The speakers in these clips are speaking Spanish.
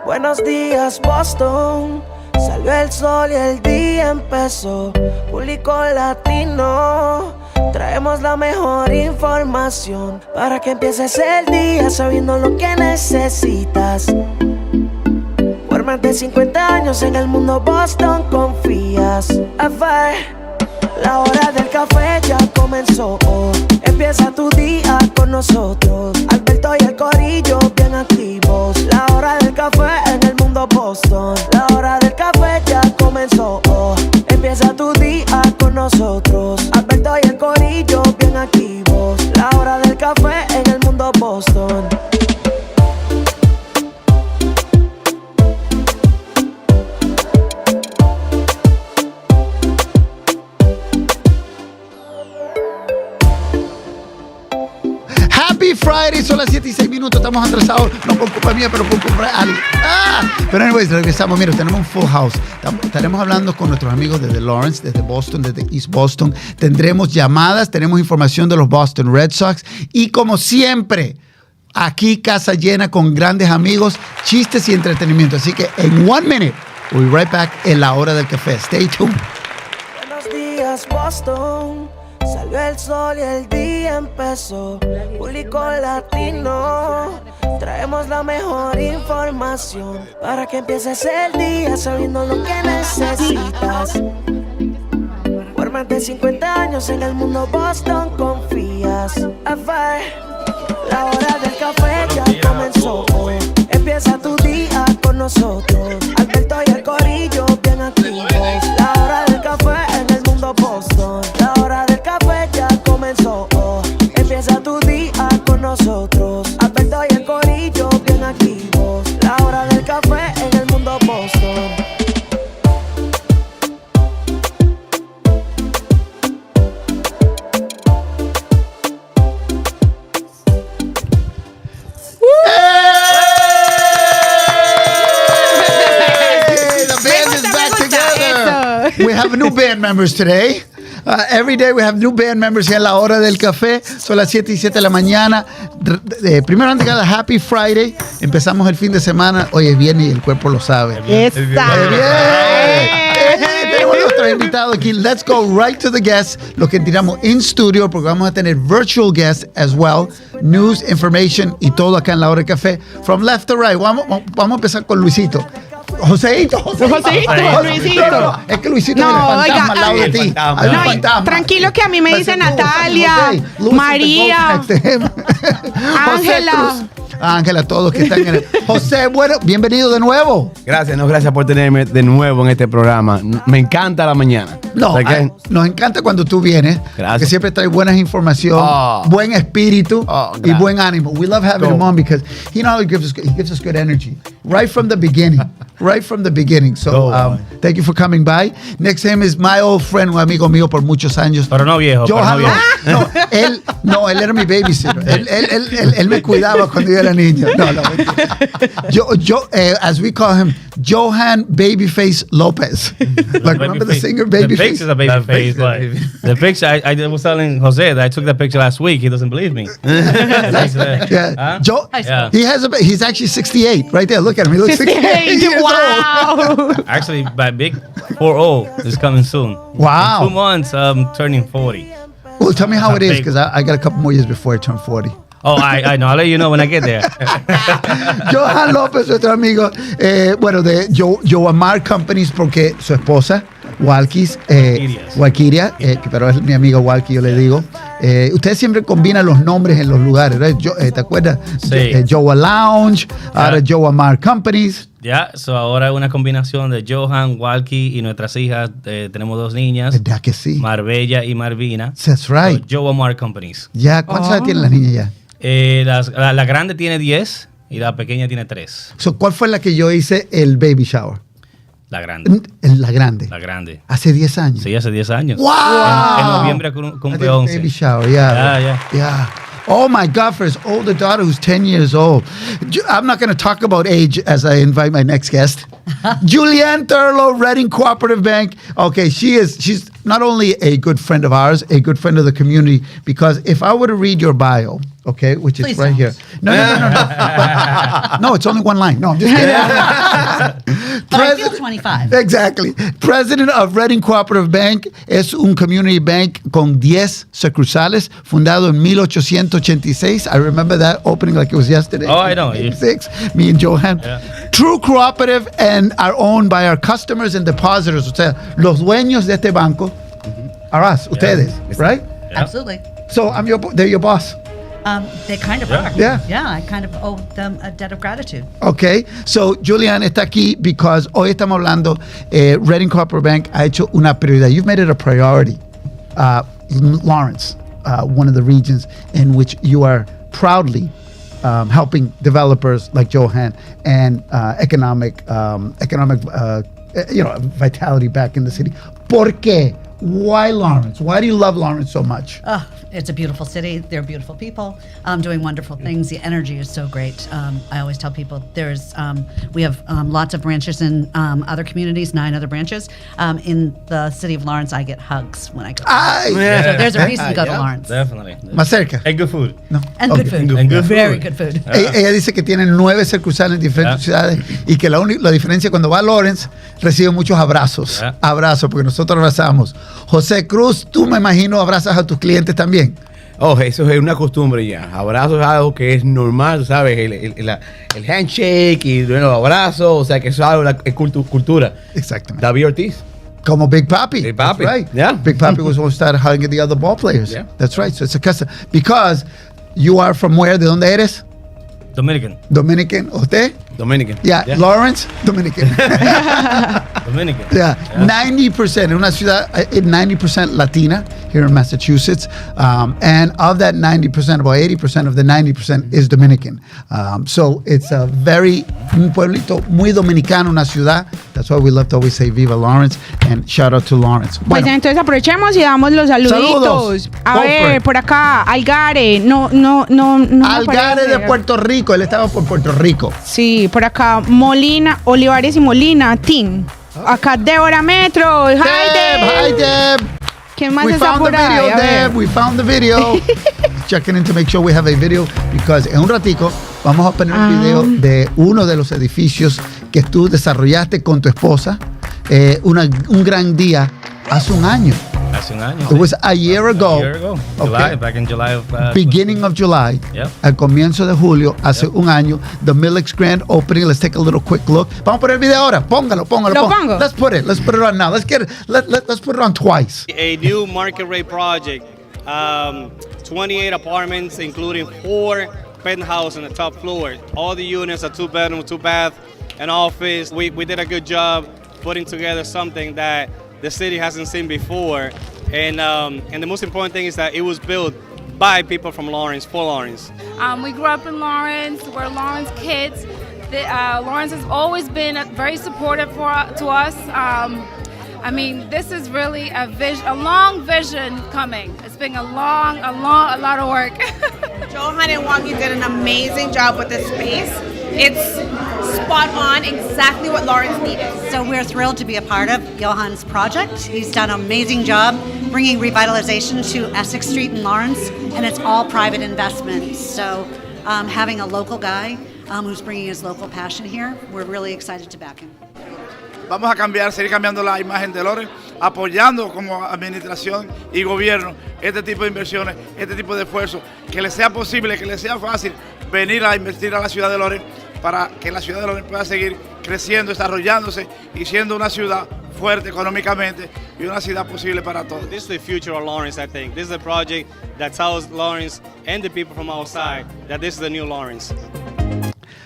Buenos días, Boston. Salió el sol y el día empezó. Público latino, traemos la mejor información para que empieces el día sabiendo lo que necesitas. Por más de 50 años en el mundo Boston confías. Café, la hora del café ya comenzó. Empieza tu día con nosotros. Alberto y el corillo bien activos. La hora del café en el mundo Boston. La hora del café ya comenzó. Empieza tu día con nosotros. Alberto y el corillo bien activos. La hora del café en el mundo Boston. Happy Friday, son las 7:06, estamos atrasados, no por culpa mía, pero por culpa de Ali. Pero anyways, regresamos, mira, tenemos un full house. Estaremos hablando con nuestros amigos desde Lawrence, desde Boston, desde East Boston. Tendremos llamadas, tenemos información de los Boston Red Sox y como siempre, aquí casa llena con grandes amigos, chistes y entretenimiento. Así que en 1 minute, we'll be right back en la hora del café. Stay tuned. Buenos días, Boston. Salió el sol y el día empezó. Público latino, traemos la mejor información para que empieces el día sabiendo lo que necesitas. Por más de 50 años en el mundo Boston confías. Café, la hora del café ya comenzó. Empieza tu día con nosotros. Alberto y el corillo bien activos. La hora del café en el mundo Boston. La hora del café ya comenzó. Empieza tu día con nosotros. Alberto y el corillo bien activos. La hora del café en el mundo Boston. We have new band members today. Every day we have new band members here en la hora del café. Son las 7:07 de la mañana. Primero, antes de cada Happy Friday, empezamos el fin de semana. Hoy es viernes y el cuerpo lo sabe. Tenemos nuestros invitados aquí. Let's go right to the guests. Los que tiramos in studio, porque vamos a tener virtual guests as well. News, information y todo acá en la hora del café. From left to right. Vamos a empezar con Luisito. Joséito. Luisito. No, es que Luisito tiene fantasma al lado de ti. Tranquilo que a mí me dice Natalia, María, Ángela, todos que están en el... José, bueno, bienvenido de nuevo. Gracias por tenerme de nuevo en este programa. Me encanta la mañana. No, nos encanta cuando tú vienes. Gracias. Que siempre traes buena información, buen espíritu y buen ánimo. We love having him on because he not only gives us good energy right from the beginning. Right from the beginning. So, thank you for coming by. Next to him is my old friend, un amigo mío por muchos años. Pero no viejo. Él era mi babysitter. Él me cuidaba cuando yo era niño. As we call him, Johan Babyface Lopez. Like, remember the singer Babyface? The picture's a babyface. The picture, I was telling Jose that I took that picture last week. He doesn't believe me. He's actually 68. Right there. Look at him. He looks 68. Wow. Actually, my big 4-0 is coming soon. Wow. In 2 months, I'm turning 40. Well, tell me how it is, because I got a couple more years before I turn 40. Oh, I know. I'll let you know when I get there. Johan López, nuestro amigo, de Joamar Companies, porque su esposa, Walkiria, pero es mi amigo Walkie, yo le digo. Ustedes siempre combinan los nombres en los lugares, ¿verdad? ¿Te acuerdas? Sí. Joa Lounge, ahora Joamar Companies. So ahora es una combinación de Johan, Walkie y nuestras hijas. Tenemos 2 niñas. ¿Verdad que sí? Marbella y Marvina. That's right. So, Joamar Companies. ¿Cuántos años tienen las niñas ya? La grande tiene 10 y la pequeña tiene 3. So, ¿cuál fue la que yo hice el baby shower? La grande. La grande. La grande. Hace 10 años. Sí, hace 10 años. ¡Wow! En noviembre cumple 11. Baby shower, yeah. Oh my God, for his older daughter who's 10 years old. I'm not going to talk about age as I invite my next guest. Julianne Thurlow, Reading Cooperative Bank. Okay, she's not only a good friend of ours, a good friend of the community, because if I were to read your bio, okay, which is Please right don't. here. No. No, it's only one line. No, I'm just kidding. But I feel 25. Exactly. President of Reading Cooperative Bank es un community bank con 10 sucursales, fundado en 1886. I remember that opening like it was yesterday. Oh, I know. 86. Me and Johan. Yeah. True cooperative and are owned by our customers and depositors. O sea, los dueños de este banco are us, ustedes, right? Absolutely. So they're your boss. They kind of Yeah. are. Yeah. Yeah, I kind of owe them a debt of gratitude. Okay, so Julian está aquí because hoy estamos hablando, Reading Cooperative Bank ha hecho una prioridad. You've made it a priority. Lawrence, one of the regions in which you are proudly helping developers like Johan and economic vitality back in the city. ¿Por qué? Why Lawrence? Why do you love Lawrence so much? Oh, it's a beautiful city. They're beautiful people doing wonderful things. The energy is so great. I always tell people we have lots of branches in other communities, 9 other branches. In the city of Lawrence, I get hugs when I go. Ay, So there's a reason to go to Lawrence. Definitely. más cerca. And good food. No. And Okay. good food. And good Very food. good food. Ella dice que tiene 9 sucursales en diferentes ciudades y que la diferencia cuando va a Lawrence recibe muchos abrazos. Yeah. Abrazos, porque nosotros abrazamos. José Cruz, tú me imagino abrazas a tus clientes también. Oh, eso es una costumbre ya. Abrazos es algo que es normal, ¿sabes? El handshake y bueno, abrazos, o sea que eso es algo es cultura. Exactamente. David Ortiz. Como Big Papi. Big Papi, That's right. yeah. Big Papi was going to start hugging the other ball players. Yeah. That's right. So it's a custom. Because you are from where? ¿De dónde eres? Dominican. Dominican. ¿Usted? Dominican. Yeah. Lawrence, Dominican. Dominican. Yeah, 90% in una ciudad, 90% Latina here in Massachusetts, and of that 90%, about 80% of the 90% is Dominican. So it's a un pueblito muy dominicano, una ciudad. That's why we love to always say Viva Lawrence and shout out to Lawrence. Pues entonces aprovechemos y damos los saluditos. Saludos. A Go for ver, it. por acá, Algare. No me Algare aparece. de Puerto Rico, él estaba por Puerto Rico. Sí, por acá, Molina, Olivares y Molina, Team. Acá, Débora Metro. Hi, Deb, hi Deb. Deb. ¿Quién más We está found the por ahí? video, A ver. Deb. We found the video. Checking in to make sure we have a video because en un ratico vamos a poner un video de uno de los edificios que tú desarrollaste con tu esposa. Un gran día hace un año. Hace un año. It was a year ago. A year ago. Okay. July, back in July of... Beginning of July. Yep. Al comienzo de julio, hace un año. The Millix Grand Opening. Let's take a little quick look. Vamos a poner el video ahora. Póngalo. ¿Lo pongo? Let's put it on now. Let's put it on twice. A new market rate project, 28 apartments, including 4 penthouses on the top floor. All the units are 2-bedroom, 2-bath, and office. We did a good job putting together something that the city hasn't seen before. And the most important thing is that it was built by people from Lawrence, for Lawrence. We grew up in Lawrence. We're Lawrence kids. Lawrence has always been very supportive to us. I mean, this is really a long vision coming. It's been a lot of work. Johan and Wongi did an amazing job with this space. It's spot on, exactly what Lawrence needed. So we're thrilled to be a part of Johan's project. He's done an amazing job bringing revitalization to Essex Street in Lawrence, and it's all private investment. So having a local guy who's bringing his local passion here, we're really excited to back him. Vamos a seguir cambiando la imagen de Lawrence, apoyando como administración y gobierno este tipo de inversiones, este tipo de esfuerzos, que les sea posible, que les sea fácil venir a invertir a la ciudad de Lawrence para que la ciudad de Lawrence pueda seguir creciendo, desarrollándose y siendo una ciudad fuerte económicamente y una ciudad posible para todos. This is the future of Lawrence, I think. This is a project that tells Lawrence and the people from outside that this is the new Lawrence.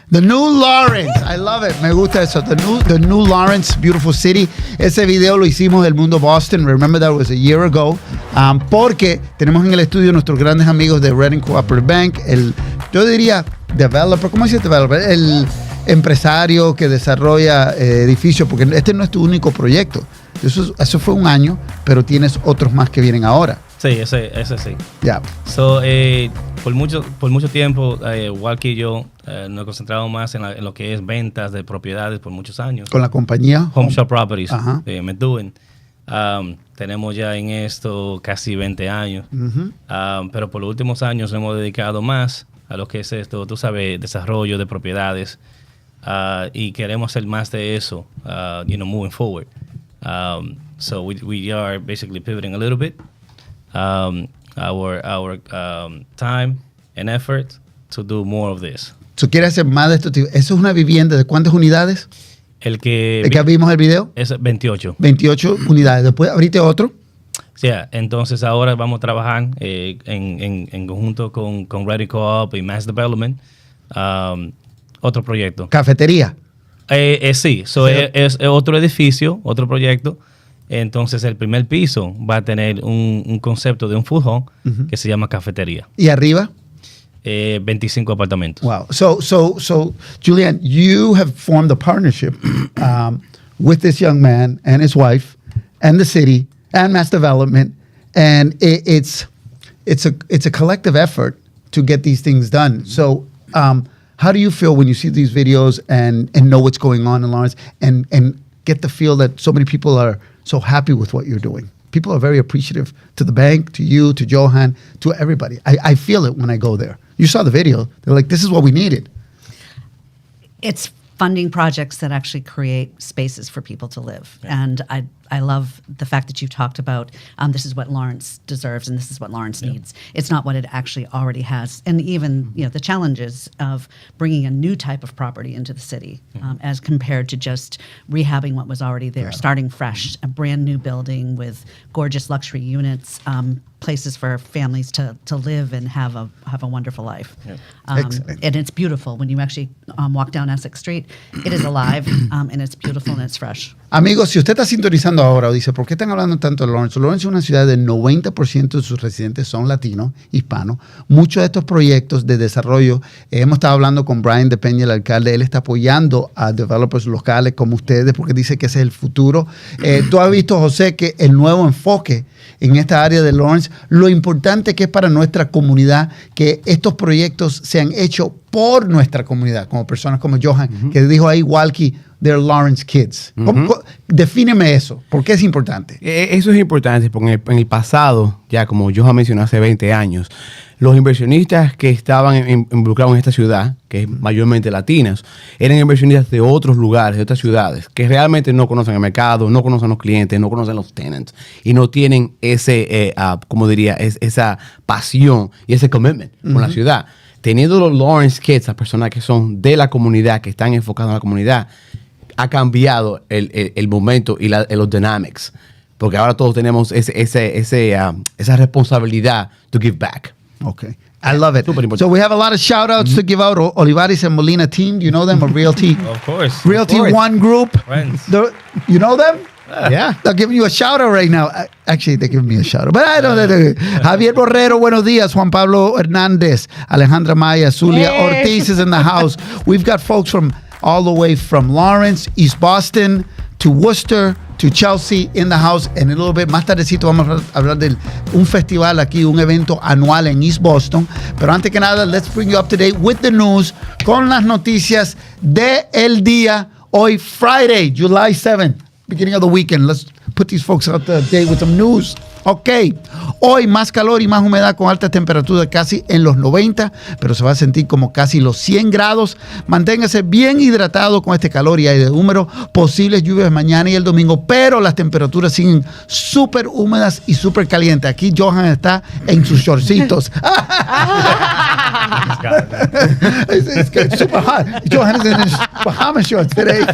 The New Lawrence, I love it, me gusta eso. The new Lawrence, beautiful city. Ese video lo hicimos del mundo Boston. Remember that was a year ago. Porque tenemos en el estudio nuestros grandes amigos de Reading Cooperative Bank. Yo diría developer, ¿cómo dice developer? El empresario que desarrolla edificios, porque este no es tu único proyecto. Eso fue un año, pero tienes otros más que vienen ahora. Sí, ese sí. Yeah. So, por mucho tiempo, Walkie y yo nos concentramos más en lo que es ventas de propiedades por muchos años. Con la compañía Home Shop Properties, Ajá. Methuen. Tenemos ya en esto casi 20 años. Pero por los últimos años nos hemos dedicado más a lo que es esto, tú sabes, desarrollo de propiedades. Y queremos hacer más de eso, moving forward. So we are basically pivoting a little bit. Our time and effort to do more of this. ¿Tú quieres hacer más de esto? ¿Eso es una vivienda de cuántas unidades? El que vimos el video. Es 28. 28 unidades. Después abriste otro. Sí, entonces ahora vamos a trabajar en conjunto con Ready Co-op y Mass Development. Otro proyecto. ¿Cafetería? Sí, es otro edificio, otro proyecto. Entonces el primer piso va a tener un concepto de un food hall que se llama cafetería. ¿Y arriba? 25 apartamentos. Wow. So, Julian, you have formed a partnership with this young man and his wife and the city and mass development, and it's a collective effort to get these things done. So, how do you feel when you see these videos and know what's going on in Lawrence and get the feel that so many people are so happy with what you're doing? People are very appreciative to the bank, to you, to Johan, to everybody. I feel it when I go there. You saw the video. They're like, this is what we needed. It's funding projects that actually create spaces for people to live. Yeah. And I love the fact that you talked about this is what Lawrence deserves and this is what Lawrence needs. It's not what it actually already has. And even the challenges of bringing a new type of property into the city as compared to just rehabbing what was already there, starting fresh, a brand new building with gorgeous luxury units, places for families to live and have a wonderful life. Yeah. And it's beautiful when you actually walk down Essex Street. It is alive and it's beautiful and it's fresh. Amigos, si usted está sintonizando ahora o dice, ¿por qué están hablando tanto de Lawrence? Lawrence es una ciudad del 90% de sus residentes son latinos, hispanos. Muchos de estos proyectos de desarrollo, hemos estado hablando con Brian de Peña, el alcalde, él está apoyando a developers locales como ustedes porque dice que ese es el futuro. Tú has visto, José, que el nuevo enfoque en esta área de Lawrence, lo importante que es para nuestra comunidad que estos proyectos sean hechos por nuestra comunidad, como personas como Johan, que dijo ahí, Walkie, they're Lawrence kids. Defíneme eso, ¿por qué es importante? Eso es importante porque en el pasado, ya como Johan mencionó hace 20 años, los inversionistas que estaban involucrados en esta ciudad, que es mayormente latinas, eran inversionistas de otros lugares, de otras ciudades, que realmente no conocen el mercado, no conocen los clientes, no conocen los tenants y no tienen ese, como diría, esa pasión y ese commitment con la ciudad. Teniendo los Lawrence Kids, las personas que son de la comunidad, que están enfocados en la comunidad, ha cambiado el momento y los dynamics. Porque ahora todos tenemos esa responsabilidad to give back. Okay. I love it. So we have a lot of shout outs to give out. Olivares and Molina team. Do you know them? A Realty? Of course. Realty One Group. Friends. You know them? Yeah. They're giving you a shout out right now. Actually, they're giving me a shout out. But I don't know. Javier Borrero, buenos días. Juan Pablo Hernández. Alejandra Maya. Zulia Ortiz is in the house. We've got folks from all the way from Lawrence, East Boston, to Worcester, to Chelsea in the house. En un little bit más tardecito vamos a hablar de un festival aquí, un evento anual en East Boston. Pero antes que nada, let's bring you up to date with the news, con las noticias de el día. Hoy, Friday, July 7th, beginning of the weekend. Let's put these folks out to date with some news. Ok, hoy más calor y más humedad con altas temperaturas casi en los 90, pero se va a sentir como casi los 100 grados. Manténgase bien hidratado con este calor y aire húmedo. Posibles lluvias mañana y el domingo, pero las temperaturas siguen súper húmedas y súper calientes. Aquí Johan está en sus shortcitos. It's super hot. Johan is in his Bahama shorts today.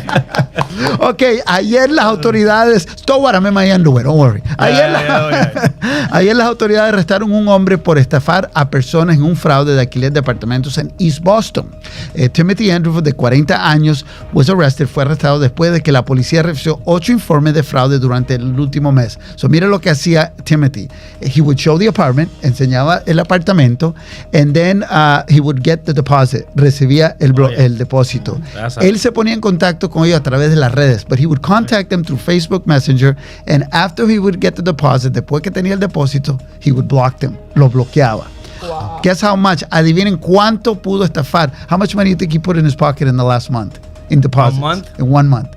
Ok, ayer las autoridades... Don't worry, I'm in my underwear, don't worry. Ayer las autoridades arrestaron a un hombre por estafar a personas en un fraude de alquiler de apartamentos en East Boston. Timothy Andrew, de 40 años, fue arrestado después de que la policía recibió 8 informes de fraude durante el último mes. So, mire lo que hacía Timothy. He would show the apartment, enseñaba el apartamento, and then he would get the deposit. Recibía el depósito. Él se ponía en contacto con ellos a través de las redes, but he would contact them through Facebook Messenger, and after he would get the deposit, después que tenía el depósito, he would block them. Lo bloqueaba. Wow. Guess how much? Adivinen cuánto pudo estafar. How much money do you think he put in his pocket in the last month in deposits? 1 month? In 1 month.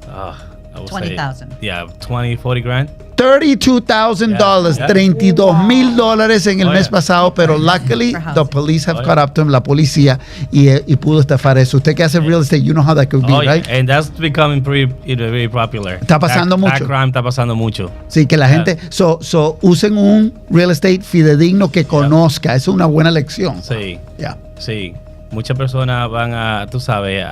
I would 20,000. say, yeah, 20, 40 grand. $32,000, Yeah. $32,000 en el Oh, mes yeah. pasado, pero luckily For housing. the police have Oh, caught yeah. up to him, la policía, y pudo estafar eso. Usted que hace real estate, you know how that could be, Oh, yeah. right? And that's becoming very popular. Está pasando mucho. That crime está pasando mucho. Sí, que la gente, so usen un real estate fidedigno que conozca, eso es una buena lección. Sí, Yeah. sí. Muchas personas van a, tú sabes,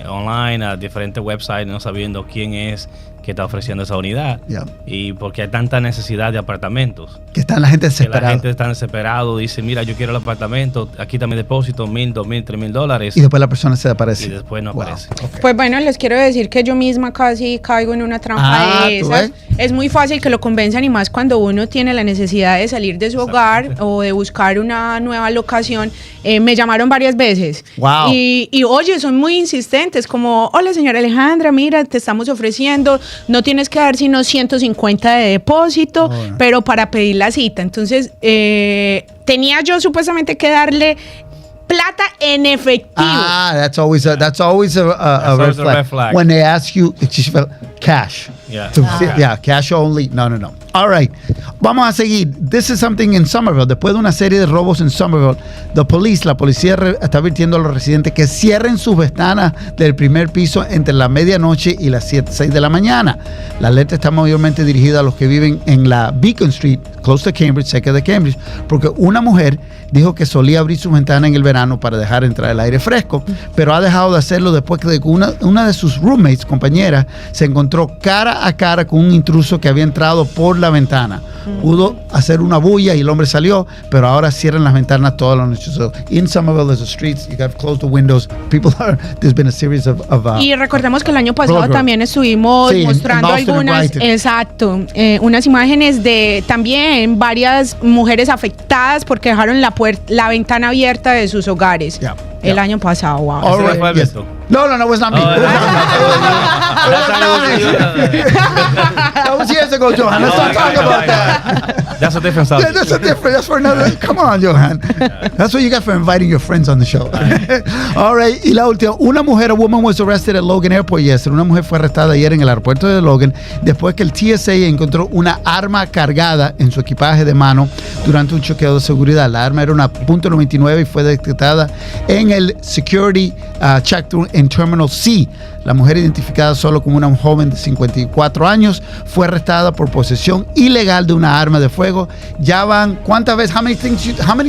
online, a diferentes websites, no sabiendo quién es que está ofreciendo esa unidad. Yeah. Y porque hay tanta necesidad de apartamentos. Que está la gente Que la desesperada. gente está desesperado, dice, mira, yo quiero el apartamento, aquí está mi depósito, $1,000, $2,000, $3,000. Y después la persona se desaparece. Y después no Wow. aparece. Okay. Pues bueno, les quiero decir que yo misma casi caigo en una trampa de ¿tú esas. ves? Es muy fácil que lo convenzan y más cuando uno tiene la necesidad de salir de su hogar o de buscar una nueva locación. Me llamaron varias veces. Wow. Y oye, son muy insistentes, como, hola señora Alejandra, mira, te estamos ofreciendo, no tienes que dar sino 150 de depósito, Oh. pero para pedir la cita. Entonces, tenía yo supuestamente que darle plata en efectivo. That's always a red always a red flag. When they ask you, cash. Yeah. Yeah, cash only. No. All right. Vamos a seguir. This is something in Somerville. Después de una serie de robos en Somerville, la policía está advirtiendo a los residentes que cierren sus ventanas del primer piso entre la medianoche y las 6 de la mañana. La alerta está mayormente dirigida a los que viven en la Beacon Street, close to Cambridge, cerca de Cambridge, porque una mujer dijo que solía abrir su ventana en el verano para dejar entrar el aire fresco, pero ha dejado de hacerlo después de que una de sus roommates, compañeras, se encontró cara a cara con un intruso que había entrado por la ventana. Pudo hacer una bulla y el hombre salió, pero ahora cierran las ventanas todas las noches. So in Somerville, there's a streets, you got to close the windows. There's been a series of y recordemos que el año pasado Progress. también estuvimos Sí, en mostrando Boston, en algunas, Brighton. exacto, unas imágenes de también varias mujeres afectadas porque dejaron la ventana abierta de sus hogares Yeah, el yeah. año pasado. Wow. All Ese right, fue yes. Alberto. No, it was not me. Oh, It That was years ago, Johan. Let's not talk about that. That's a different Yeah, subject. that's a different. That's for another. Come on, Johan. That's what you got for inviting your friends on the show. All right. Y la última. A woman was arrested at Logan Airport yesterday. Una mujer fue arrestada ayer en el aeropuerto de Logan después que el TSA encontró una arma cargada en su equipaje de mano durante un chequeo de seguridad. La arma era una .99 y fue detectada en el security check-through en Terminal C. La mujer, identificada solo como una joven de 54 años, fue arrestada por posesión ilegal de una arma de fuego. Ya van, ¿cuántas veces? How many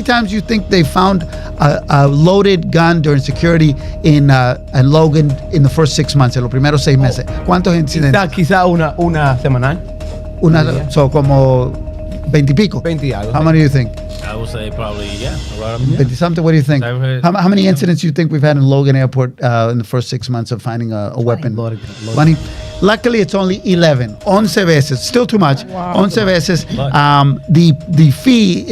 times you think they found a loaded gun during security in Logan in the first 6 months, en los primeros 6 meses? ¿Cuántos incidentes? Quizá una semanal. So como 20 y pico. 20 y algo. How many do you think? I would say probably, around 50 something. What do you think? I've heard- How many incidents do you think we've had in Logan Airport in the first 6 months of finding a weapon? Loaded. Money. Luckily, it's only 11 veces. Still too much. 11 veces. The fee,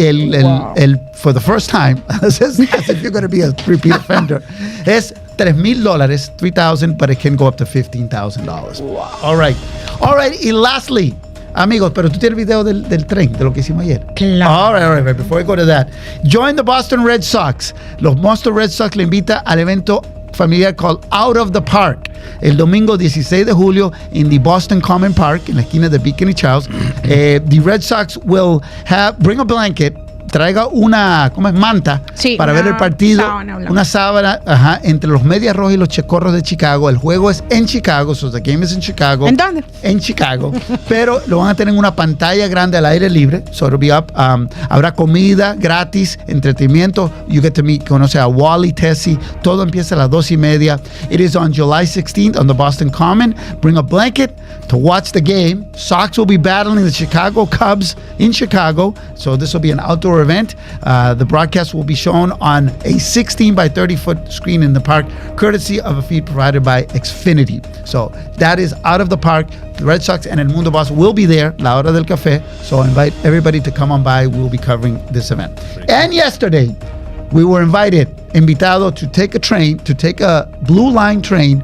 for the first time, as if you're going to be a repeat offender, es $3,000, $3,000, but it can go up to $15,000. Wow. All right. Y lastly, amigos, pero tú tienes el video del tren, de lo que hicimos ayer. Claro. All right. Before we go to that, join the Boston Red Sox. Los Boston Red Sox le invita al evento familiar called Out of the Park el domingo 16 de julio in the Boston Common Park en la esquina de Beacon y Charles. The Red Sox will bring a blanket, traiga una manta para ver el partido, una sábana entre los Medias Rojas y los Checorros de Chicago. El juego es en Chicago, so the game is in Chicago. ¿En dónde? En Chicago, pero lo van a tener en una pantalla grande al aire libre, so it'll be up. Habrá comida gratis, entretenimiento. You get to conoce a Wally, Tessie. Todo empieza a las 2:30. It is on July 16th on the Boston Common. Bring a blanket to watch the game. Sox will be battling the Chicago Cubs in Chicago, so this will be an outdoor event. The broadcast will be shown on a 16 by 30 foot screen in the park, courtesy of a feed provided by Xfinity. So that is Out of the Park. The Red Sox and El Mundo Boss will be there, La Hora del Café. So invite everybody to come on by. We'll be covering this event. And yesterday, we were invitado to take a Blue Line train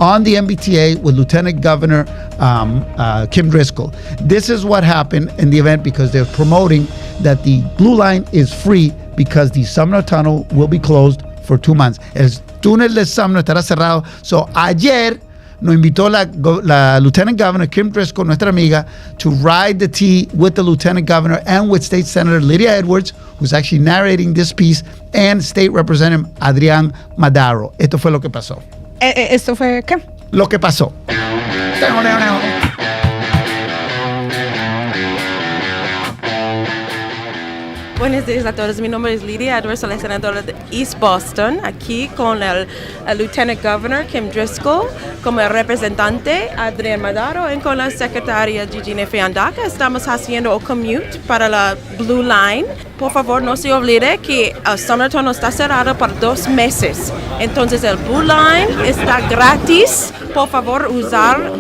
on the MBTA with Lieutenant Governor Kim Driscoll. This is what happened in the event because they're promoting that the Blue Line is free because the Sumner Tunnel will be closed for 2 months. El túnel de Sumner estará cerrado. So ayer nos invitó la Lieutenant Governor Kim Driscoll, nuestra amiga, to ride the tea with the Lieutenant Governor and with State Senator Lydia Edwards, who's actually narrating this piece, and State Representative Adrián Madaro. Esto fue lo que pasó. ¿Esto fue qué? Lo que pasó. Buenos días a todos. Mi nombre es Lydia Edwards, soy la senadora de East Boston, aquí con el Lieutenant Governor Kim Driscoll, como el representante Adrián Madaro y con la secretaria Gigina Fiandaca. Estamos haciendo un commute para la Blue Line. Por favor, no se olvide que el Summer Tunnel está cerrado por 2 meses. Entonces, el Blue Line está gratis. Por favor,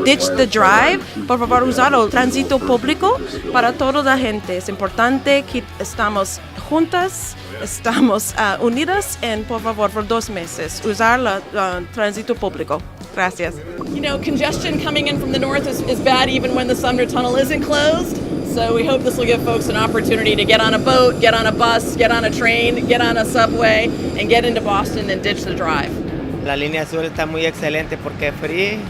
ditch the drive. Por favor, usar el tránsito público para toda la gente. Es importante que estamos juntas, estamos unidas, y por favor, por 2 meses, usar el tránsito público. Gracias. You know, congestion coming in from the north is bad even when the Sumner Tunnel isn't closed. So we hope this will give folks an opportunity to get on a boat, get on a bus, get on a train, get on a subway, and get into Boston and ditch the drive. La línea azul está muy excelente porque es free,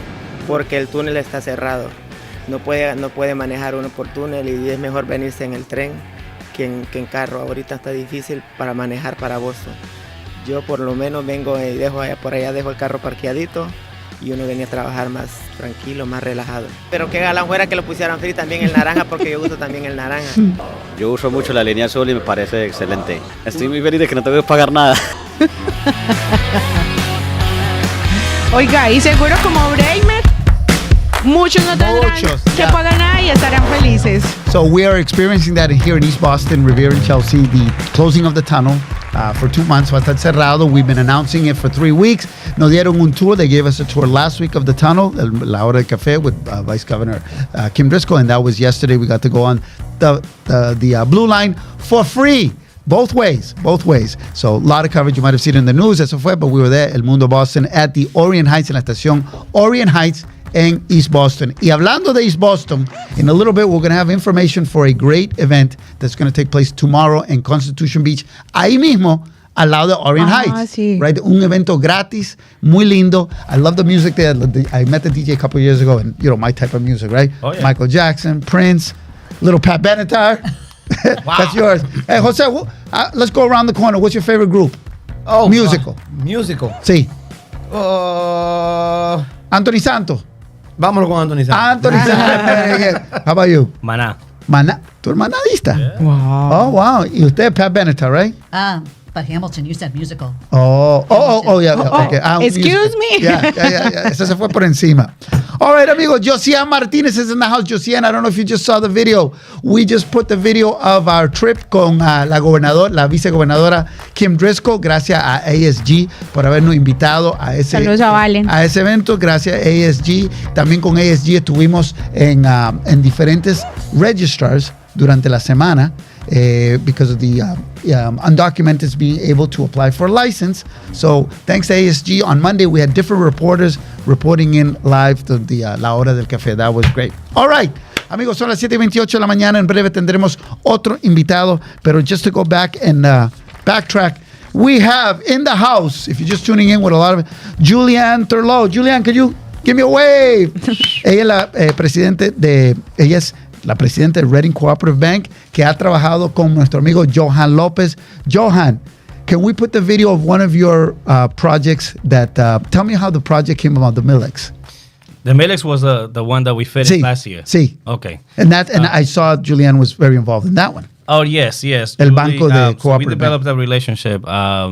porque el túnel está cerrado. No puede manejar uno por túnel y es mejor venirse en el tren que en carro. Ahorita está difícil para manejar para Boston. Yo por lo menos vengo y dejo el carro parqueadito y uno venía a trabajar más tranquilo, más relajado. Pero qué galán fuera que lo pusieran free también el naranja, porque yo uso también el naranja. Yo uso mucho la línea azul y me parece excelente. Estoy muy feliz de que no tengo que pagar nada. Oiga, y seguro como Bremer, muchos no tendrán que pagar nada y estarán felices. So we are experiencing that here in East Boston, Revere and Chelsea, the closing of the tunnel for 2 months. Va a estar cerrado. We've been announcing it for 3 weeks. Nos dieron un tour. They gave us a tour last week of the tunnel, la Hora del Café with Vice Governor Kim Driscoll, and that was yesterday. We got to go on the Blue Line for free. Both ways. So a lot of coverage. You might have seen it in the news. Eso fue, but we were there, El Mundo Boston, at the Orient Heights, en la estación Orient Heights en East Boston. Y hablando de East Boston, in a little bit we're going to have information for a great event that's going to take place tomorrow in Constitution Beach. Ahí mismo, al lado de Orient Heights. Sí. Right? Un evento gratis, muy lindo. I love the music there. I met the DJ a couple of years ago, and you know, my type of music, right? Oh, yeah. Michael Jackson, Prince, little Pat Benatar. Wow. That's yours. Hey, Jose, let's go around the corner. What's your favorite group? Oh, musical. Musical. Sí. Anthony Santos. Vámonos con Anthony Santos. Anthony Santos. How about you? Maná. Maná. ¿Tú eres manadista? Yeah. Wow. Oh, wow. Y usted, Pat Benatar, right? But Hamilton, you said musical. Yeah. Okay. Excuse me. Yeah. Eso se fue por encima. All right, amigos. Josiane Martinez is in the house. Josiane, I don't know if you just saw the video. We just put the video of our trip con la vicegobernadora Kim Driscoll. Gracias a ASG por habernos invitado a ese evento. Gracias a ASG. También con ASG estuvimos en diferentes registrars durante la semana. Because of the undocumented being able to apply for a license. So thanks to ASG, on Monday we had different reporters reporting in live to the La Hora del Café. That was great. All right, amigos, son las 7:28 de la mañana. En breve tendremos otro invitado, pero just to go back and backtrack, we have in the house, if you're just tuning in with a lot of Julianne Thurlow. Julianne, could you give me a wave? Ella es la presidenta del Reading Cooperative Bank, que ha trabajado con nuestro amigo Johan Lopez. Johan, can we put the video of one of your projects that, tell me how the project came about, the Millex. The Millex was the one that we finished last year. Sí. Okay. And I saw Julianne was very involved in that one. Oh, yes. El Banco de So we Cooperative developed Bank. a relationship a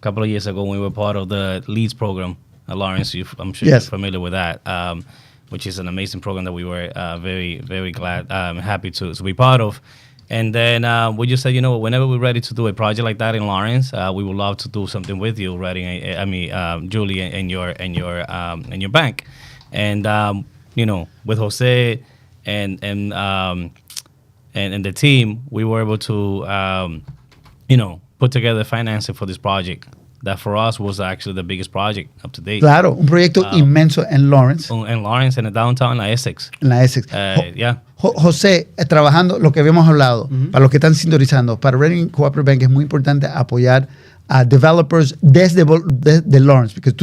couple of years ago when we were part of the LEADS program. Lawrence, I'm sure you're familiar with that. Which is an amazing program that we were very, very glad, happy to be part of. And then we just said, whenever we're ready to do a project like that in Lawrence, we would love to do something with you, Julie, and your bank. And with Jose and the team, we were able to, put together financing for this project. That for us was actually the biggest project up to date. Claro, un proyecto inmenso en Lawrence. En Lawrence, en el downtown, en la Essex. José, trabajando lo que habíamos hablado, para los que están sintonizando, para Reading Cooperative Bank es muy importante apoyar developers desde de Lawrence? Because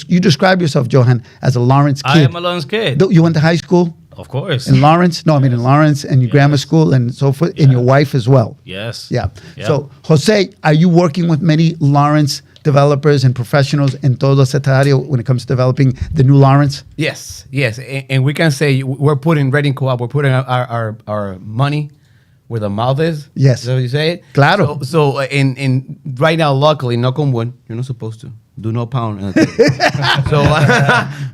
you describe yourself, Johan, as a Lawrence kid. I am a Lawrence kid. You went to high school? Of course. In Lawrence? No, I mean in Lawrence and your grammar school and so forth, and your wife as well. Yes. Yeah. Yeah. So, Jose, are you working with many Lawrence developers and professionals in todo ese área when it comes to developing the new Lawrence? Yes. And we can say we're putting Reading Co-op, we're putting our money where the mouth is. Yes. Is that what you say? Claro. So in right now, luckily, knock on wood, you're not supposed to. Do no pound. So,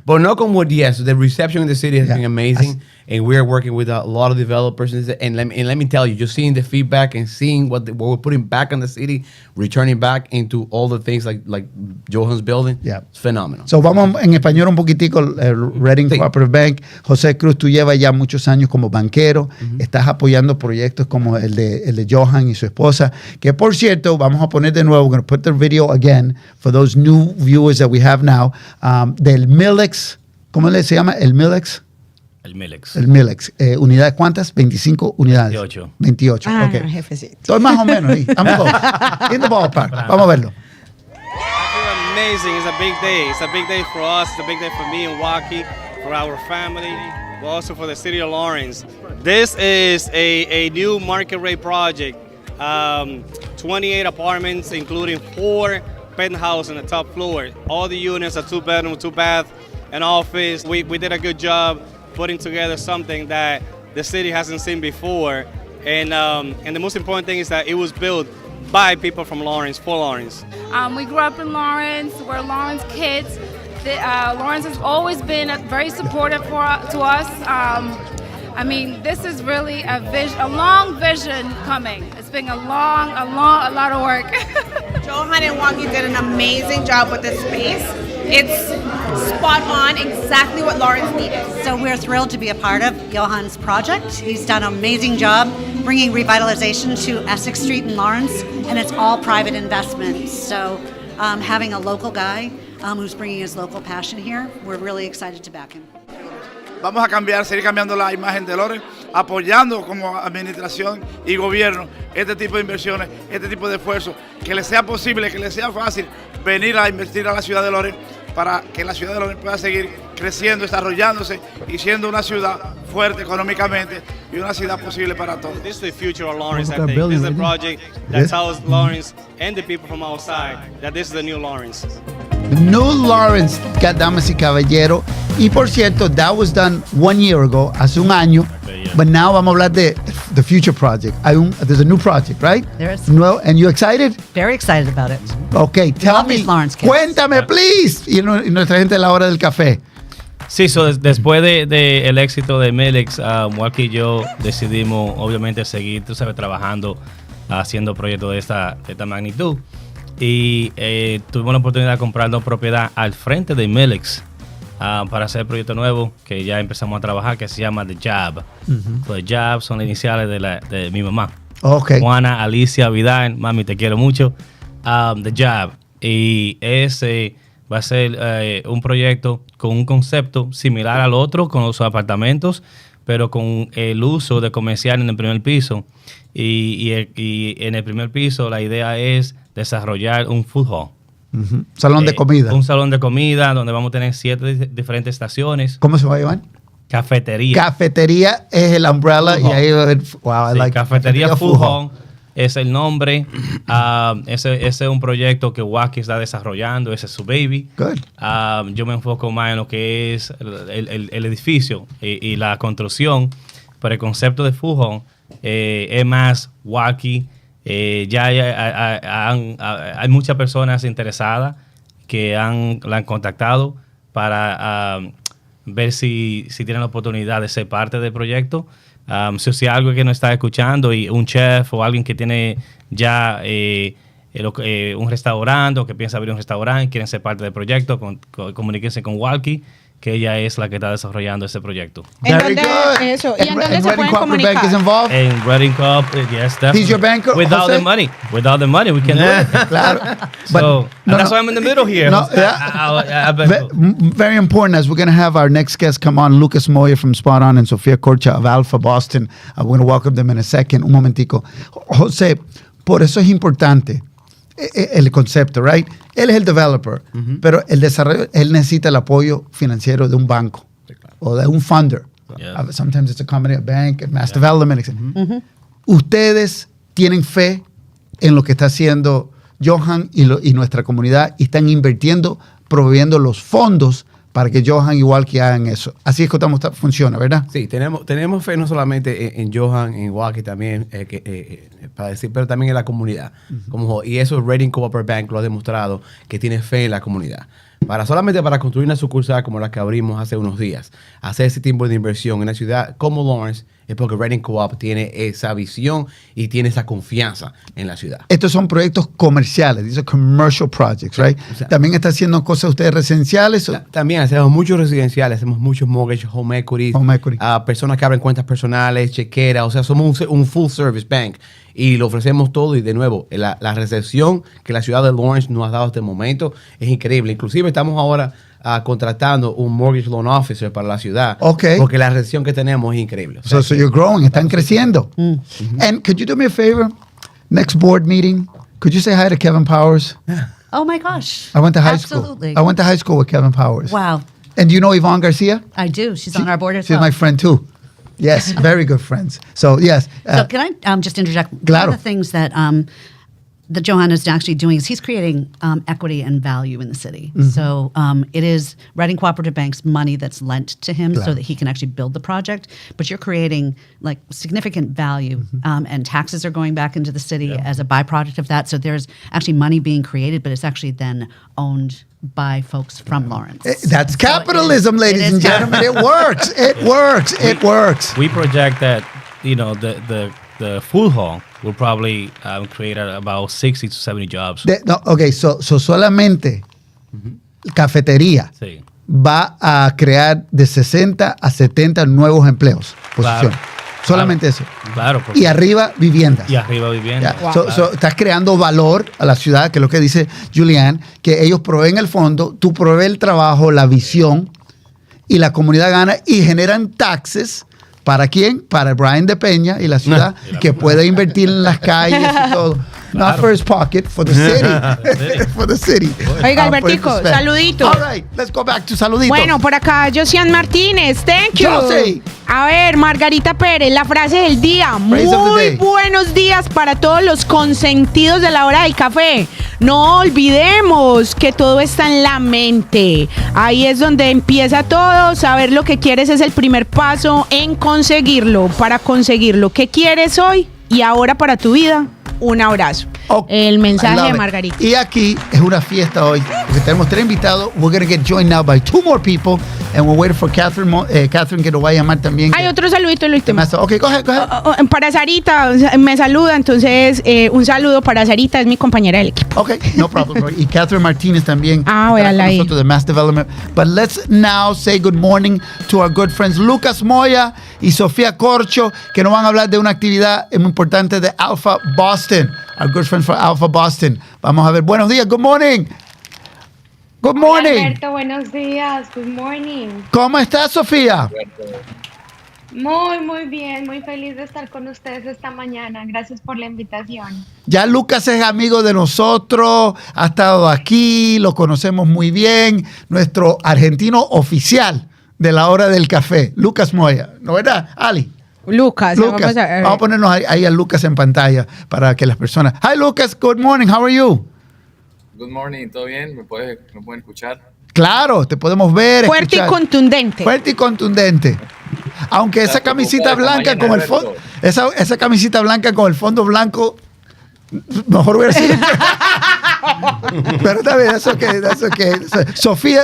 but knock on wood, yes. The reception in the city has been amazing, and we're working with a lot of developers. And let me tell you, just seeing the feedback and seeing what we're putting back on the city, returning back into all the things like Johan's building. Yeah, it's phenomenal. So vamos en español un poquitico. Reading Cooperative Bank. José Cruz, tú llevas ya muchos años como banquero. Estás apoyando proyectos como el de Johan y su esposa. Que por cierto, vamos a poner de nuevo. We're going to put the video again for those new viewers that we have now, del Milex. ¿Cómo se llama? El Milex. El Milex. El Milex. ¿Unidades cuántas? 25 unidades. 28. 28, Ah, ok. jefecito. Estoy más o menos ahí. I'm close. In the ballpark. Vamos a verlo. Amazing. It's a big day. It's a big day for us. It's a big day for me and Waukee, for our family, but also for the city of Lawrence. This is a new market rate project. 28 apartments, including 4 penthouse on the top floor. All the units are 2-bedroom, 2-bath, and office. We did a good job putting together something that the city hasn't seen before. And the most important thing is that it was built by people from Lawrence, for Lawrence. We grew up in Lawrence. We're Lawrence kids. Lawrence has always been very supportive to us. I mean, this is really a long vision coming. It's been a lot of work. Johan and Waukee did an amazing job with this space. It's spot on, exactly what Lawrence needed. So we're thrilled to be a part of Johan's project. He's done an amazing job bringing revitalization to Essex Street in Lawrence, and it's all private investments. So having a local guy who's bringing his local passion here, we're really excited to back him. Vamos a seguir cambiando la imagen de Lawrence, apoyando como administración y gobierno este tipo de inversiones, este tipo de esfuerzos, que les sea posible, que les sea fácil venir a invertir a la ciudad de Lawrence para que la ciudad de Lawrence pueda seguir creciendo, desarrollándose y siendo una ciudad fuerte económicamente y una ciudad posible para todos. This is the future of Lawrence, I think. This is a project that tells Lawrence and the people from outside that this is the new Lawrence. The new Lawrence, damas y caballeros. Y por cierto, that was done 1 year ago, hace un año. Okay, yeah. But now vamos a hablar de the future project. There's a new project, right? There is. Nuevo, and you excited? Very excited about it. Okay, tell love me. these Lawrence kids. Cuéntame, please. Y nuestra gente de la hora del café. Sí, después de el éxito de Milex, Waukee y yo decidimos obviamente seguir, tú sabes, trabajando, haciendo proyectos de esta magnitud. Y tuvimos la oportunidad de comprar una propiedad al frente de Milex para hacer el proyecto nuevo que ya empezamos a trabajar, que se llama The Job. The Job son las iniciales de mi mamá. Okay. Juana Alicia Vidal, mami, te quiero mucho. The Job. Y ese va a ser un proyecto con un concepto similar al otro, con los apartamentos, pero con el uso de comercial en el primer piso. Y en el primer piso la idea es desarrollar un food hall. Salón de comida. Un salón de comida donde vamos a tener 7 diferentes estaciones. ¿Cómo se va a llamar? Cafetería. Cafetería es el umbrella y ahí va a ver. Wow, I like Cafetería Food Hall es el nombre. Ese es un proyecto que Waukee está desarrollando. Ese es su baby. Good. Yo me enfoco más en lo que es el edificio y la construcción. Pero el concepto de Food Hall es más Waukee. Ya hay muchas personas interesadas que la han contactado para ver si tienen la oportunidad de ser parte del proyecto. Si hay algo que no está escuchando y un chef o alguien que tiene ya un restaurante o que piensa abrir un restaurante y quieren ser parte del proyecto, comuníquense con Waukee, que ella es la que está desarrollando ese proyecto. Very good. Eso. ¿Y en dónde se Reading pueden Cooperative Bank is comunicar? involved? En Reading Co, yes, definitely. He's your banker, Without Jose? the money, we can do it. Claro. So that's why I'm in the middle here. No, yeah. Very important, as we're going to have our next guest come on, Lucas Moya from Spot On and Sofia Corcha of Alpha Boston. We're going to welcome them in a second. Un momentico. José, por eso es importante el concepto, right? Él es el developer, pero el desarrollo, él necesita el apoyo financiero de un banco o de un funder. Yeah. Sometimes it's a combination of bank and mass development, etc. Ustedes tienen fe en lo que está haciendo Johan y nuestra comunidad y están invirtiendo, proveyendo los fondos para que Johan igual que hagan eso. Así es que funciona, ¿verdad? Sí, tenemos fe no solamente en Johan, en Waukee también, para decir, pero también en la comunidad. Y eso Reading Cooperative Bank lo ha demostrado, que tiene fe en la comunidad. Solamente para construir una sucursal como la que abrimos hace unos días, hacer ese tipo de inversión en una ciudad como Lawrence, es porque Reading Co-op tiene esa visión y tiene esa confianza en la ciudad. Estos son proyectos comerciales, these are commercial projects, right? O sea, ¿también está haciendo cosas ustedes residenciales? También hacemos muchos residenciales, hacemos muchos mortgage, home equity, personas que abren cuentas personales, chequeras, o sea, somos un full service bank y lo ofrecemos todo. Y de nuevo, la recepción que la ciudad de Lawrence nos ha dado hasta el momento es increíble. Inclusive estamos ahora contratando un mortgage loan officer para la ciudad, porque la recepción que tenemos es increíble. So you're growing, están creciendo. And could you do me a favor? Next board meeting, could you say hi to Kevin Powers? Oh my gosh. I went to high Absolutely. school. I went to high school with Kevin Powers. Wow. And do you know Yvonne Garcia? I do. She's on our board as She's well. my friend too. Yes, very good friends. So yes. So can I just interject? Claro. One of the things that that Johan is actually doing is he's creating equity and value in the city. So it is Reading Cooperative Bank's money that's lent to him so that he can actually build the project. But you're creating like significant value, and taxes are going back into the city as a byproduct of that. So there's actually money being created, but it's actually then owned by folks from Lawrence. That's capitalism, ladies and gentlemen. It works. It works. It works. We project that, the food hall will probably create about 60 to 70 jobs. So solamente cafetería va a crear de 60 a 70 nuevos empleos, posiciones. Solamente eso. Claro. Y arriba viviendas. Estás creando valor a la ciudad, que es lo que dice Julian, que ellos proveen el fondo, tú provees el trabajo, la visión, y la comunidad gana y generan taxes. ¿Para quién? Para Brian de Peña y la ciudad, que puede invertir en las calles y todo. Not for his pocket, for the city. For the city. Oiga, Albertico, saludito. All right, let's go back to saluditos. Bueno, por acá, Josian Martínez, thank you. Josie. A ver, Margarita Pérez, la frase del día. Muy buenos días para todos los consentidos de la hora del café. No olvidemos que todo está en la mente. Ahí es donde empieza todo. Saber lo que quieres es el primer paso en conseguirlo. Para conseguirlo, ¿qué quieres hoy y ahora para tu vida? Un abrazo. El mensaje de Margarita. Y aquí es una fiesta hoy, porque tenemos 3 invitados. We're going to get joined now by 2 more people. And we're waiting for Catherine, Catherine que nos va a llamar también. Hay otro saludito el último. Ok, go ahead. Para Sarita, me saluda. Entonces, un saludo para Sarita, es mi compañera del equipo. Ok, no problem. Y Catherine Martínez también. Véala ahí. Nosotros de Mass Development. But let's now say good morning to our good friends Lucas Moya y Sofía Corcho, que nos van a hablar de una actividad muy importante de Alpha Boston. Our good friends for Alpha Boston. Vamos a ver. Buenos días. Good morning. Good morning. Hola, Alberto, buenos días. Good morning. ¿Cómo estás, Sofía? Muy bien. Muy feliz de estar con ustedes esta mañana. Gracias por la invitación. Ya Lucas es amigo de nosotros, ha estado aquí, lo conocemos muy bien. Nuestro argentino oficial de la hora del café, Lucas Moya. ¿No verdad, Ali? Lucas. Vamos a ponernos ahí a Lucas en pantalla para que las personas... Hi, Lucas. Good morning. How are you? Good morning. ¿Todo bien? ¿Me pueden escuchar? Claro, te podemos ver, fuerte escuchar. Y contundente. Fuerte y contundente. Aunque esa camisita blanca con el fondo... Esa camisita blanca con el fondo blanco... Mejor hubiera sido... Pero está bien, eso que...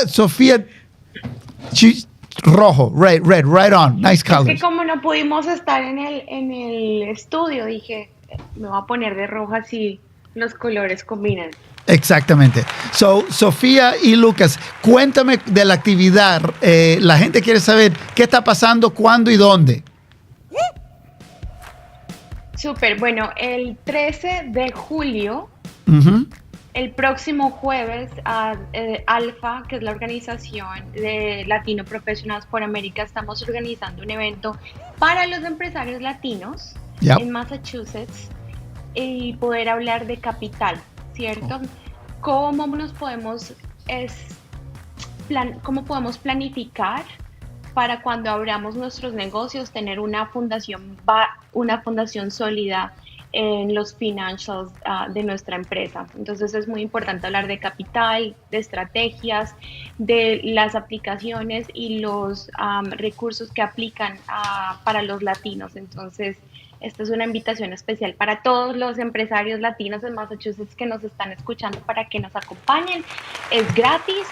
Sofía... Rojo, red, right on, nice colors. Es que como no pudimos estar en el estudio, dije, me voy a poner de rojo así los colores combinan. Exactamente. Sofía y Lucas, cuéntame de la actividad. La gente quiere saber qué está pasando, cuándo y dónde. Súper, bueno, el 13 de julio... El próximo jueves, Alfa, que es la organización de Latino Professionals por América, estamos organizando un evento para los empresarios latinos en Massachusetts y poder hablar de capital. ¿cierto? ¿Cómo podemos planificar para cuando abramos nuestros negocios tener una fundación sólida en los financials de nuestra empresa? Entonces es muy importante hablar de capital, de estrategias, de las aplicaciones y los recursos que aplican para los latinos. Entonces esta es una invitación especial para todos los empresarios latinos en Massachusetts que nos están escuchando para que nos acompañen. Es gratis.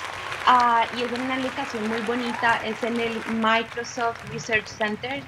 Y es una locación muy bonita, es en el Microsoft Research Center,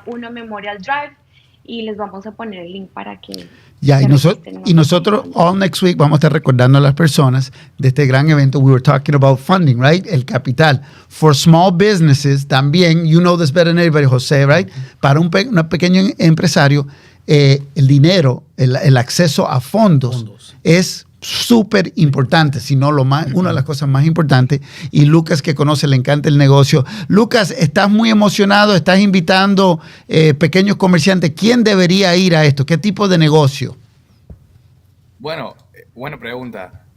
1 Memorial Drive, y les vamos a poner el link para que y nosotros all next week vamos a estar recordando a las personas de este gran evento. We were talking about funding, right? El capital. For small businesses también, you know this better than anybody, José, right? Para un pequeño empresario, el dinero, el acceso a fondos. Es súper importante, si no una de las cosas más importantes. Y Lucas, que conoce, le encanta el negocio. Lucas, estás muy emocionado, estás invitando pequeños comerciantes. ¿Quién debería ir a esto? ¿Qué tipo de negocio? Bueno, buena pregunta.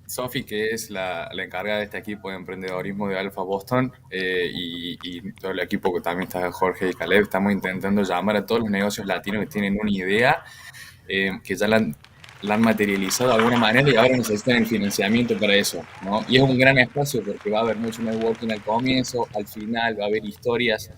Sophie, que es la encargada de este equipo de emprendedorismo de Alpha Boston, y todo el equipo que también está Jorge y Caleb, estamos intentando llamar a todos los negocios latinos que tienen una idea, que ya la han materializado de alguna manera y ahora necesitan el financiamiento para eso, ¿no? Y es un gran espacio porque va a haber mucho networking al comienzo, al final va a haber historias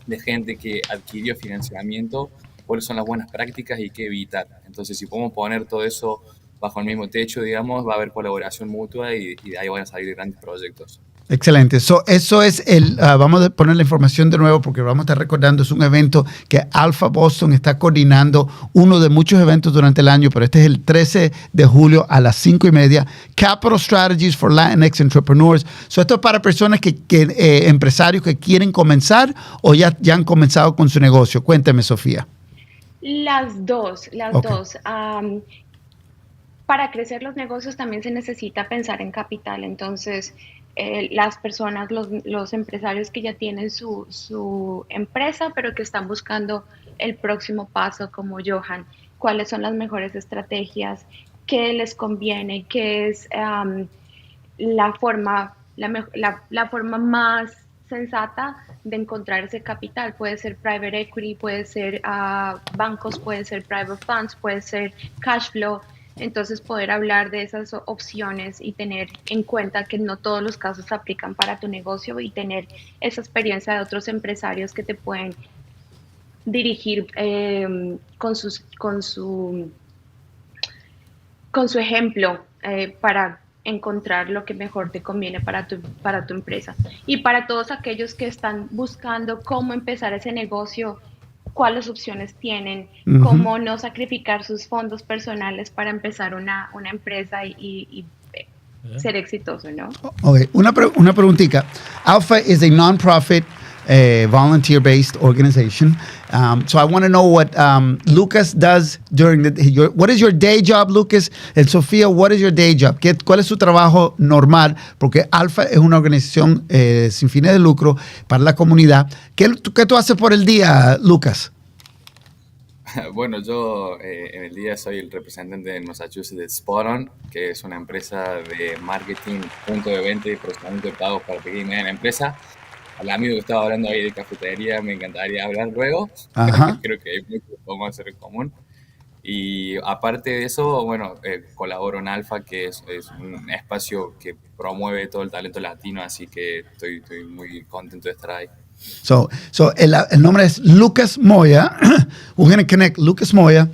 de gente que adquirió financiamiento, cuáles son las buenas prácticas y qué evitar. Entonces, si podemos poner todo eso bajo el mismo techo, digamos, va a haber colaboración mutua y de ahí van a salir grandes proyectos. Excelente. Eso es vamos a poner la información de nuevo porque vamos a estar recordando, es un evento que Alpha Boston está coordinando, uno de muchos eventos durante el año, pero este es el 13 de julio a las 5:30. Capital Strategies for Latinx Entrepreneurs. Esto es para personas empresarios que quieren comenzar o ya han comenzado con su negocio. Cuénteme, Sofía. Las dos. Para crecer los negocios también se necesita pensar en capital. Entonces, las personas, los empresarios que ya tienen su empresa, pero que están buscando el próximo paso, como Johan, cuáles son las mejores estrategias, qué les conviene, qué es la forma más sensata de encontrar ese capital. Puede ser private equity, puede ser bancos, puede ser private funds, puede ser cash flow. Entonces, poder hablar de esas opciones y tener en cuenta que no todos los casos se aplican para tu negocio y tener esa experiencia de otros empresarios que te pueden dirigir con su ejemplo para encontrar lo que mejor te conviene para tu empresa. Y para todos aquellos que están buscando cómo empezar ese negocio, cuáles opciones tienen, cómo no sacrificar sus fondos personales para empezar una empresa y ser exitoso, ¿no? Okay. Una preguntita. Alpha is a non-profit, volunteer-based organization. So I want to know what Lucas does during what is your day job, Lucas? Sofía, what is your day job? ¿Cuál es su trabajo normal? Porque Alpha es una organización sin fines de lucro para la comunidad. ¿Qué tú haces por el día, Lucas? Bueno, yo en el día soy el representante de Massachusetts de Spot On, que es una empresa de marketing, punto de venta y procesamiento de pagos para pequeña y mediana empresa. Al amigo que estaba hablando ahí de cafetería, me encantaría hablar luego. Creo que hay mucho que podemos hacer en común. Y aparte de eso, bueno, colaboro en Alpha, que es un espacio que promueve todo el talento latino, así que estoy muy contento de estar ahí. So el nombre es Lucas Moya. We're going to connect Lucas Moya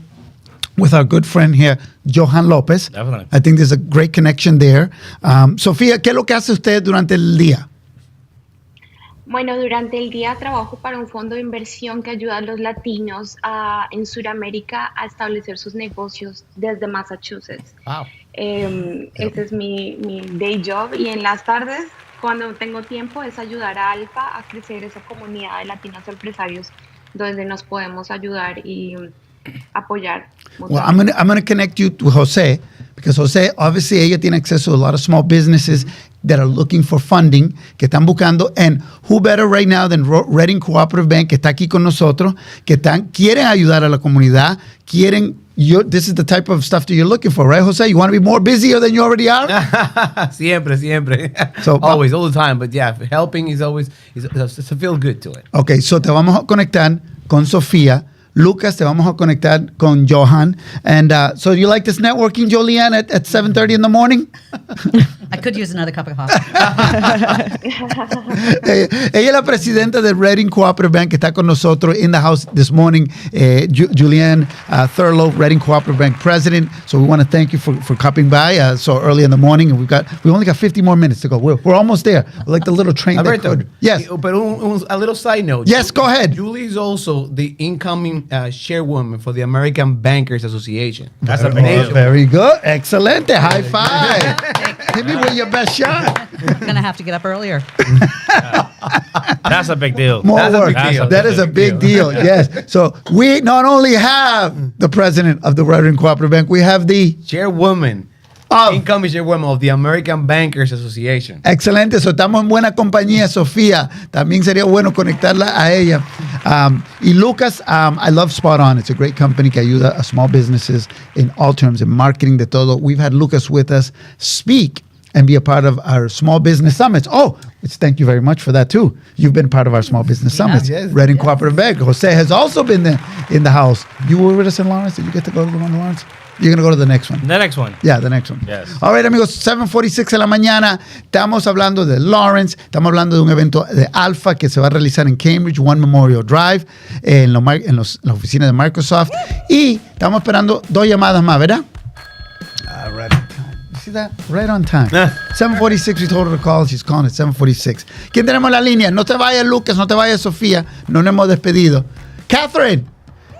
with our good friend here, Johan Lopez. Definitely. I think there's a great connection there. Sofía, ¿qué es lo que hace usted durante el día? Bueno, durante el día trabajo para un fondo de inversión que ayuda a los latinos en Sudamérica a establecer sus negocios desde Massachusetts. Wow. Este es mi day job, y en las tardes, cuando tengo tiempo, es ayudar a Alpha a crecer esa comunidad de latinos empresarios donde nos podemos ayudar y apoyar. Well, I'm gonna connect you to José, because José, obviously, ella tiene acceso a a lot of small businesses that are looking for funding, que están buscando, and who better right now than Reading Cooperative Bank, que está aquí con nosotros, que quieren ayudar a la comunidad, quieren this is the type of stuff that you're looking for, right, Jose? You want to be more busier than you already are? Siempre. So, always, all the time. But yeah, helping is always, it's a feel good to it. Okay, so te vamos a conectar con Sofía. Lucas, te vamos a conectar con Johan. And so you like this networking, Julianne, at 7:30 in the morning? I could use another cup of coffee. Ella es la presidenta del Reading Cooperative Bank que está con nosotros in the house this morning. Julianne Thurlow, Reading Cooperative Bank president. So we want to thank you for coming by so early in the morning. And we only got 50 more minutes to go. We're almost there. We're like the little train. Alberto, yes. But a little side note. Yes, go ahead. Julie is also the incoming chairwoman for the American Bankers Association. That's a big deal. Very good. Excelente. High five. Hit me with your best shot. I'm going to have to get up earlier. That's a big deal. More That's a work. big deal. That is a big deal. Yes. So we not only have the president of the Reading Cooperative Bank, we have the chairwoman. Incoming chairwoman of the American Bankers Association. Excelente, so estamos en buena compañía, Sofía. También sería bueno conectarla a ella. Y Lucas, I love Spot On. It's a great company que ayuda a small businesses in all terms, in marketing, de todo. We've had Lucas with us speak and be a part of our small business summits. Oh, thank you very much for that too. You've been part of our small business summits. Yes. Reading Cooperative Bank. Jose has also been there in the house. You were with us in Lawrence? Did you get to go to the one in Lawrence? You're going to go to the next one. The next one. Yeah, the next one. Yes. All right, amigos, 7:46 de la mañana. Estamos hablando de Lawrence. Estamos hablando de un evento de Alpha que se va a realizar en Cambridge, One Memorial Drive, en la oficina de Microsoft. Y estamos esperando 2 llamadas más, ¿verdad? Right on time. You see that? Right on time. 7:46, we told her to call. She's calling at 7:46. ¿Quién tenemos en la línea? No te vayas, Lucas. No te vayas, Sofía. No nos hemos despedido. Catherine.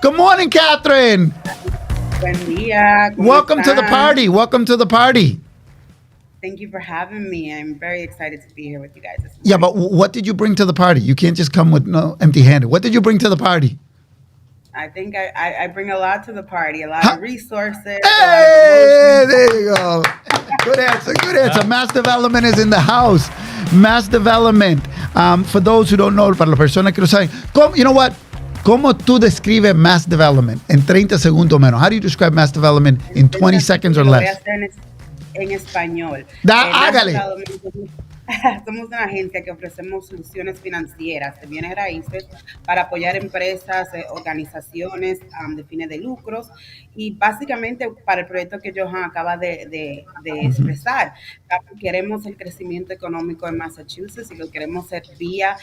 Good morning, Catherine. Buen día. Welcome to the party. Welcome to the party. Thank you for having me. I'm very excited to be here with you guys this morning. Yeah, but what did you bring to the party? You can't just come with empty-handed. What did you bring to the party? I think I bring a lot to the party, a lot of resources. Hey, there you go. Good answer, good answer. Mass Development is in the house. Mass Development. For those who don't know, para las personas que no saben, you know what? ¿Cómo tú describes mass development en 30 segundos menos? How do you describe mass development in 20 seconds or Lo voy a less? hacer en español. Hágale. Somos una agencia que ofrecemos soluciones financieras de bienes raíces para apoyar empresas, organizaciones de fines de lucros y básicamente para el proyecto que Johan acaba de expresar. Queremos el crecimiento económico en Massachusetts y lo queremos hacer vía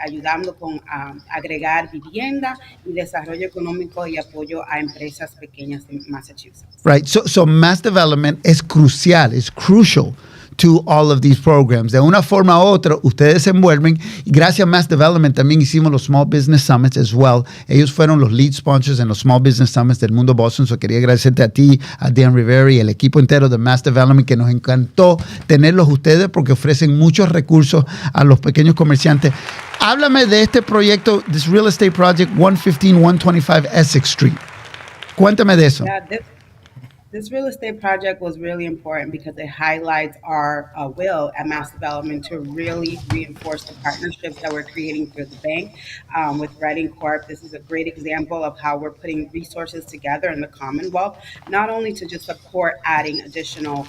ayudando con agregar vivienda y desarrollo económico y apoyo a empresas pequeñas en Massachusetts. Right. So mass development es crucial, es crucial to all of these programs. De una forma u otra, ustedes se envuelven. Y gracias a Mass Development también hicimos los Small Business Summits as well. Ellos fueron los lead sponsors en los Small Business Summits del mundo Boston. So quería agradecerte a ti, a Dan Rivera y el equipo entero de Mass Development, que nos encantó tenerlos ustedes porque ofrecen muchos recursos a los pequeños comerciantes. Háblame de este proyecto, this real estate project, 115-125 Essex Street. Cuéntame de eso. Yeah, this real estate project was really important because it highlights our will at Mass Development to really reinforce the partnerships that we're creating through the bank with Reading Corp. This is a great example of how we're putting resources together in the Commonwealth, not only to just support adding additional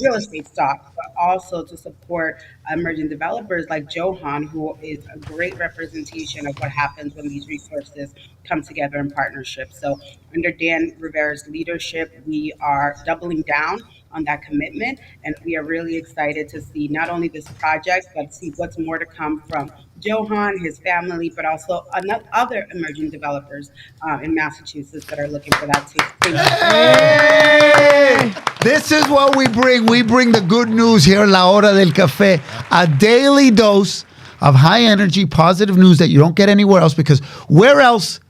real estate stock, but also to support emerging developers like Johan, who is a great representation of what happens when these resources come together in partnership. So under Dan Rivera's leadership, we are doubling down on that commitment, and we are really excited to see not only this project, but see what's more to come from Johan, his family, but also other emerging developers in Massachusetts that are looking for that too. Hey! This is what we bring. We bring the good news here at La Hora del Café. A daily dose of high energy, positive news that you don't get anywhere else, because where else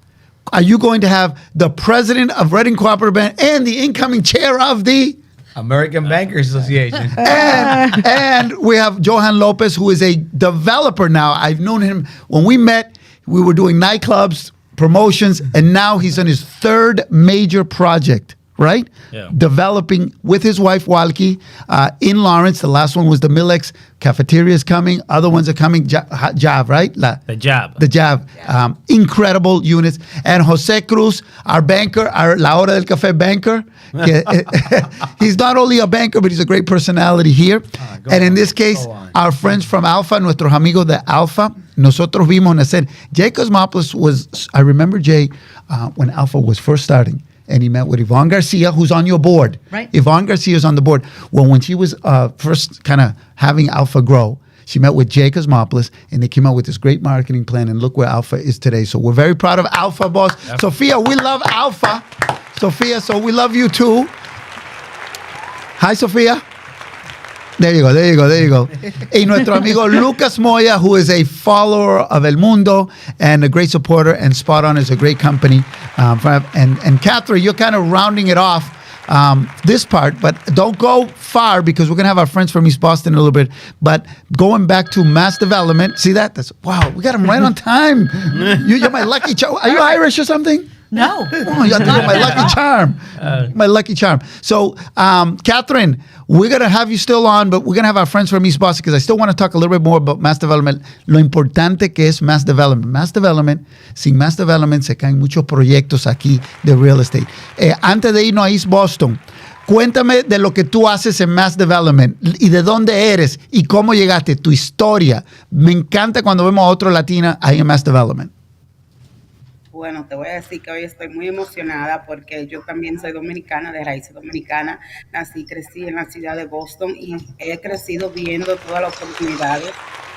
are you going to have the president of Reading Cooperative Bank and the incoming chair of the American Bankers Association. and we have Johan Lopez, who is a developer now. I've known him when we met. We were doing nightclubs, promotions, and now he's on his 3rd major project. right? Yeah. Developing with his wife, Walkie, in Lawrence. The last one was the Millex cafeteria is coming. Other ones are coming. Jab, right? The Jab. The Jab. Incredible units. And Jose Cruz, our banker, our La Hora del Café banker. He's not only a banker, but he's a great personality here. And in this case, our friends from Alpha, nuestros amigos de Alpha, nosotros vimos nacer. Jay Cosmopoulos was, I remember Jay, when Alpha was first starting. And he met with Yvonne Garcia, who's on your board. Right. Yvonne Garcia is on the board. Well, when she was first kind of having Alpha grow, she met with Jay Cosmopoulos, and they came out with this great marketing plan, and look where Alpha is today. So we're very proud of Alpha, boss. Yep. Sophia, we love Alpha. Sophia, so we love you too. Hi, Sophia. There you go. Y nuestro amigo Lucas Moya, who is a follower of El Mundo and a great supporter, and Spot On is a great company. And Catherine, you're kind of rounding it off, this part, but don't go far because we're going to have our friends from East Boston in a little bit. But going back to mass development, see that? Wow, we got them right on time. You're my lucky charm. Are you Irish or something? No. Oh, you're my lucky charm. My lucky charm. So, Catherine, we're going to have you still on, but we're going to have our friends from East Boston because I still want to talk a little bit more about mass development. Lo importante que es mass development. Mass development, sin mass development se caen muchos proyectos aquí de real estate. Antes de irnos a East Boston, cuéntame de lo que tú haces en mass development y de dónde eres y cómo llegaste, tu historia. Me encanta cuando vemos a otro latina ahí en mass development. Bueno, te voy a decir que hoy estoy muy emocionada porque yo también soy dominicana, de raíces dominicanas. Nací y crecí en la ciudad de Boston y he crecido viendo todas las oportunidades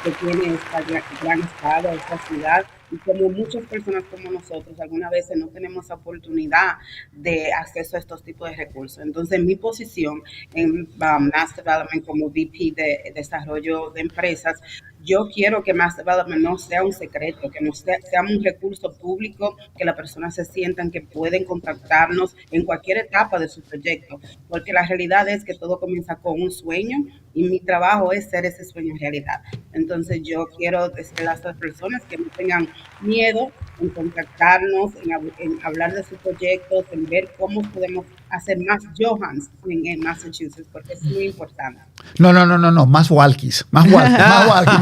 que tiene esta gran estado, esta ciudad. Y como muchas personas como nosotros, algunas veces no tenemos la oportunidad de acceso a estos tipos de recursos. Entonces, mi posición en Mass Development como VP de Desarrollo de Empresas, yo quiero que Mass Development no sea un secreto, que no sea un recurso público, que las personas se sientan que pueden contactarnos en cualquier etapa de su proyecto, porque la realidad es que todo comienza con un sueño y mi trabajo es ser ese sueño realidad. Entonces yo quiero decirle a estas personas que no tengan miedo en contactarnos, en hablar de sus proyectos, en ver cómo podemos hacer más Johans en Massachusetts, porque es muy importante. No, más Walkies. Más Walkies.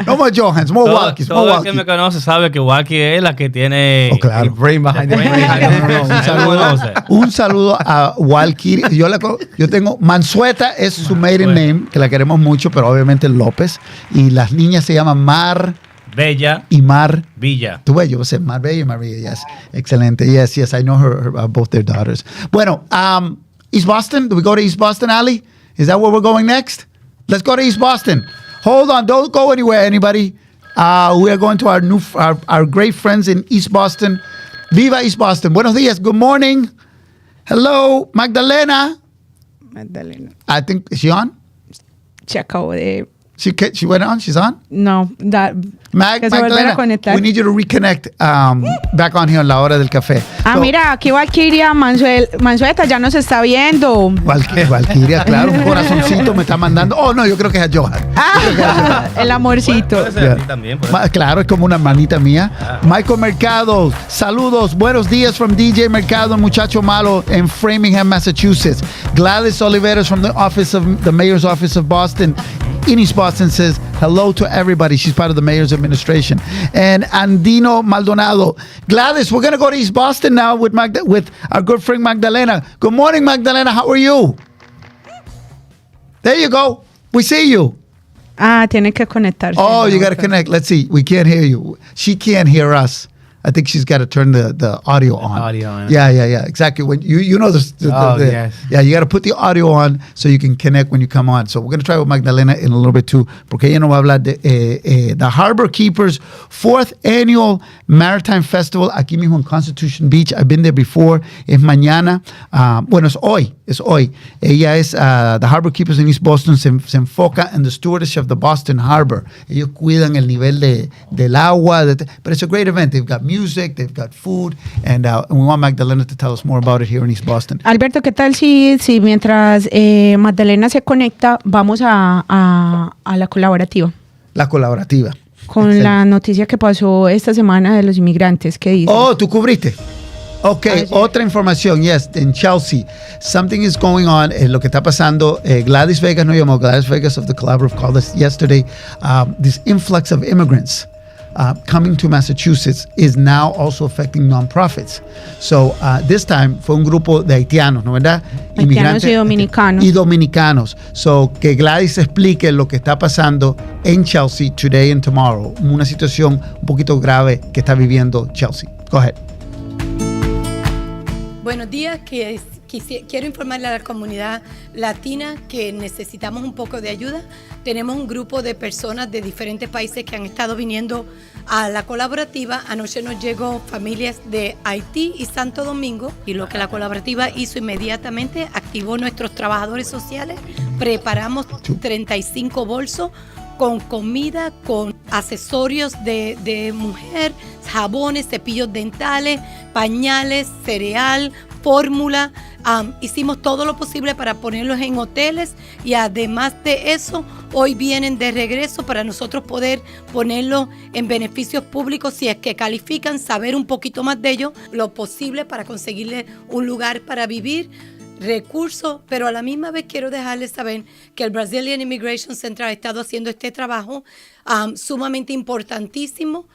No más Johans, more Walkies. Todo el que me conoce sabe que Walkie es la que tiene el brain behind Un saludo a Walkie. Yo tengo, Mansueta es su maiden name, que la queremos mucho, pero obviamente López. Y las niñas se llaman Mar Bella y Mar Villa. Tú ves, yo sé Mar Bella y Mar Villa. Yes, excelente. Yes, I know her both their daughters. Bueno, East Boston. Do we go to East Boston, Ali? Is that where we're going next? Let's go to East Boston. Hold on, don't go anywhere, anybody. We are going to our great friends in East Boston. Viva East Boston. Buenos días. Good morning. Hello, Magdalena. I think, is she on? Se acabó de... She went on? She's on? No, Magdalena, we need you to reconnect back on here on La Hora del Café. Mira, aquí Valkyria Mansueta ya nos está viendo. Valkyria, claro, un corazoncito me está mandando. Oh, no, yo creo que es a Johan. El amorcito. Puede ser a ti también, claro, es como una hermanita mía. Michael Mercado, saludos, buenos días from DJ Mercado, muchacho malo en Framingham, Massachusetts. Gladys Oliveras from the Mayor's Office of Boston. In East Boston says hello to everybody. She's part of the mayor's administration. And Andino Maldonado. Gladys, we're going to go to East Boston now with our good friend Magdalena. Good morning, Magdalena. How are you? There you go. We see you. Tiene que conectarse. Oh, you got to connect. Let's see. We can't hear you. She can't hear us. I think she's got to turn the audio on. Yeah. Exactly. When you know this. Yes. Yeah, you got to put the audio on so you can connect when you come on. So we're going to try with Magdalena in a little bit too, porque ella nos va a hablar de the Harbor Keepers 4th Annual Maritime Festival aquí mismo en Constitution Beach. I've been there before. Es mañana. Bueno, es hoy. Ella es the Harbor Keepers in East Boston. Se enfoca en the stewardship of the Boston Harbor. Ellos cuidan el nivel del agua. But it's a great event. They've got music, they've got food, and we want Magdalena to tell us more about it here in East Boston. Alberto, ¿qué tal si mientras Magdalena se conecta, vamos a la colaborativa? La colaborativa. Con la noticia que pasó esta semana de los inmigrantes, ¿qué dice? Oh, ¿tú cubriste? Okay, otra información, yes, en Chelsea, something is going on, lo que está pasando, Gladys Vegas nos llamó, Gladys Vegas of the Collaborative called us yesterday, this influx of immigrants coming to Massachusetts is now also affecting nonprofits. So this time fue un grupo de haitianos, ¿no verdad? Haitianos y dominicanos. Y dominicanos. So que Gladys explique lo que está pasando en Chelsea today and tomorrow, una situación un poquito grave que está viviendo Chelsea. Go ahead. Buenos días, quiero informarle a la comunidad latina que necesitamos un poco de ayuda. Tenemos un grupo de personas de diferentes países que han estado viniendo a la colaborativa. Anoche nos llegó familias de Haití y Santo Domingo y lo que la colaborativa hizo inmediatamente, activó nuestros trabajadores sociales, preparamos 35 bolsos con comida, con accesorios de mujer, jabones, cepillos dentales, pañales, cereal, fórmula. Hicimos todo lo posible para ponerlos en hoteles y además de eso, hoy vienen de regreso para nosotros poder ponerlos en beneficios públicos si es que califican, saber un poquito más de ellos, lo posible para conseguirles un lugar para vivir, recursos, pero a la misma vez quiero dejarles saber que el Brazilian Immigration Center ha estado haciendo este trabajo sumamente importantísimo,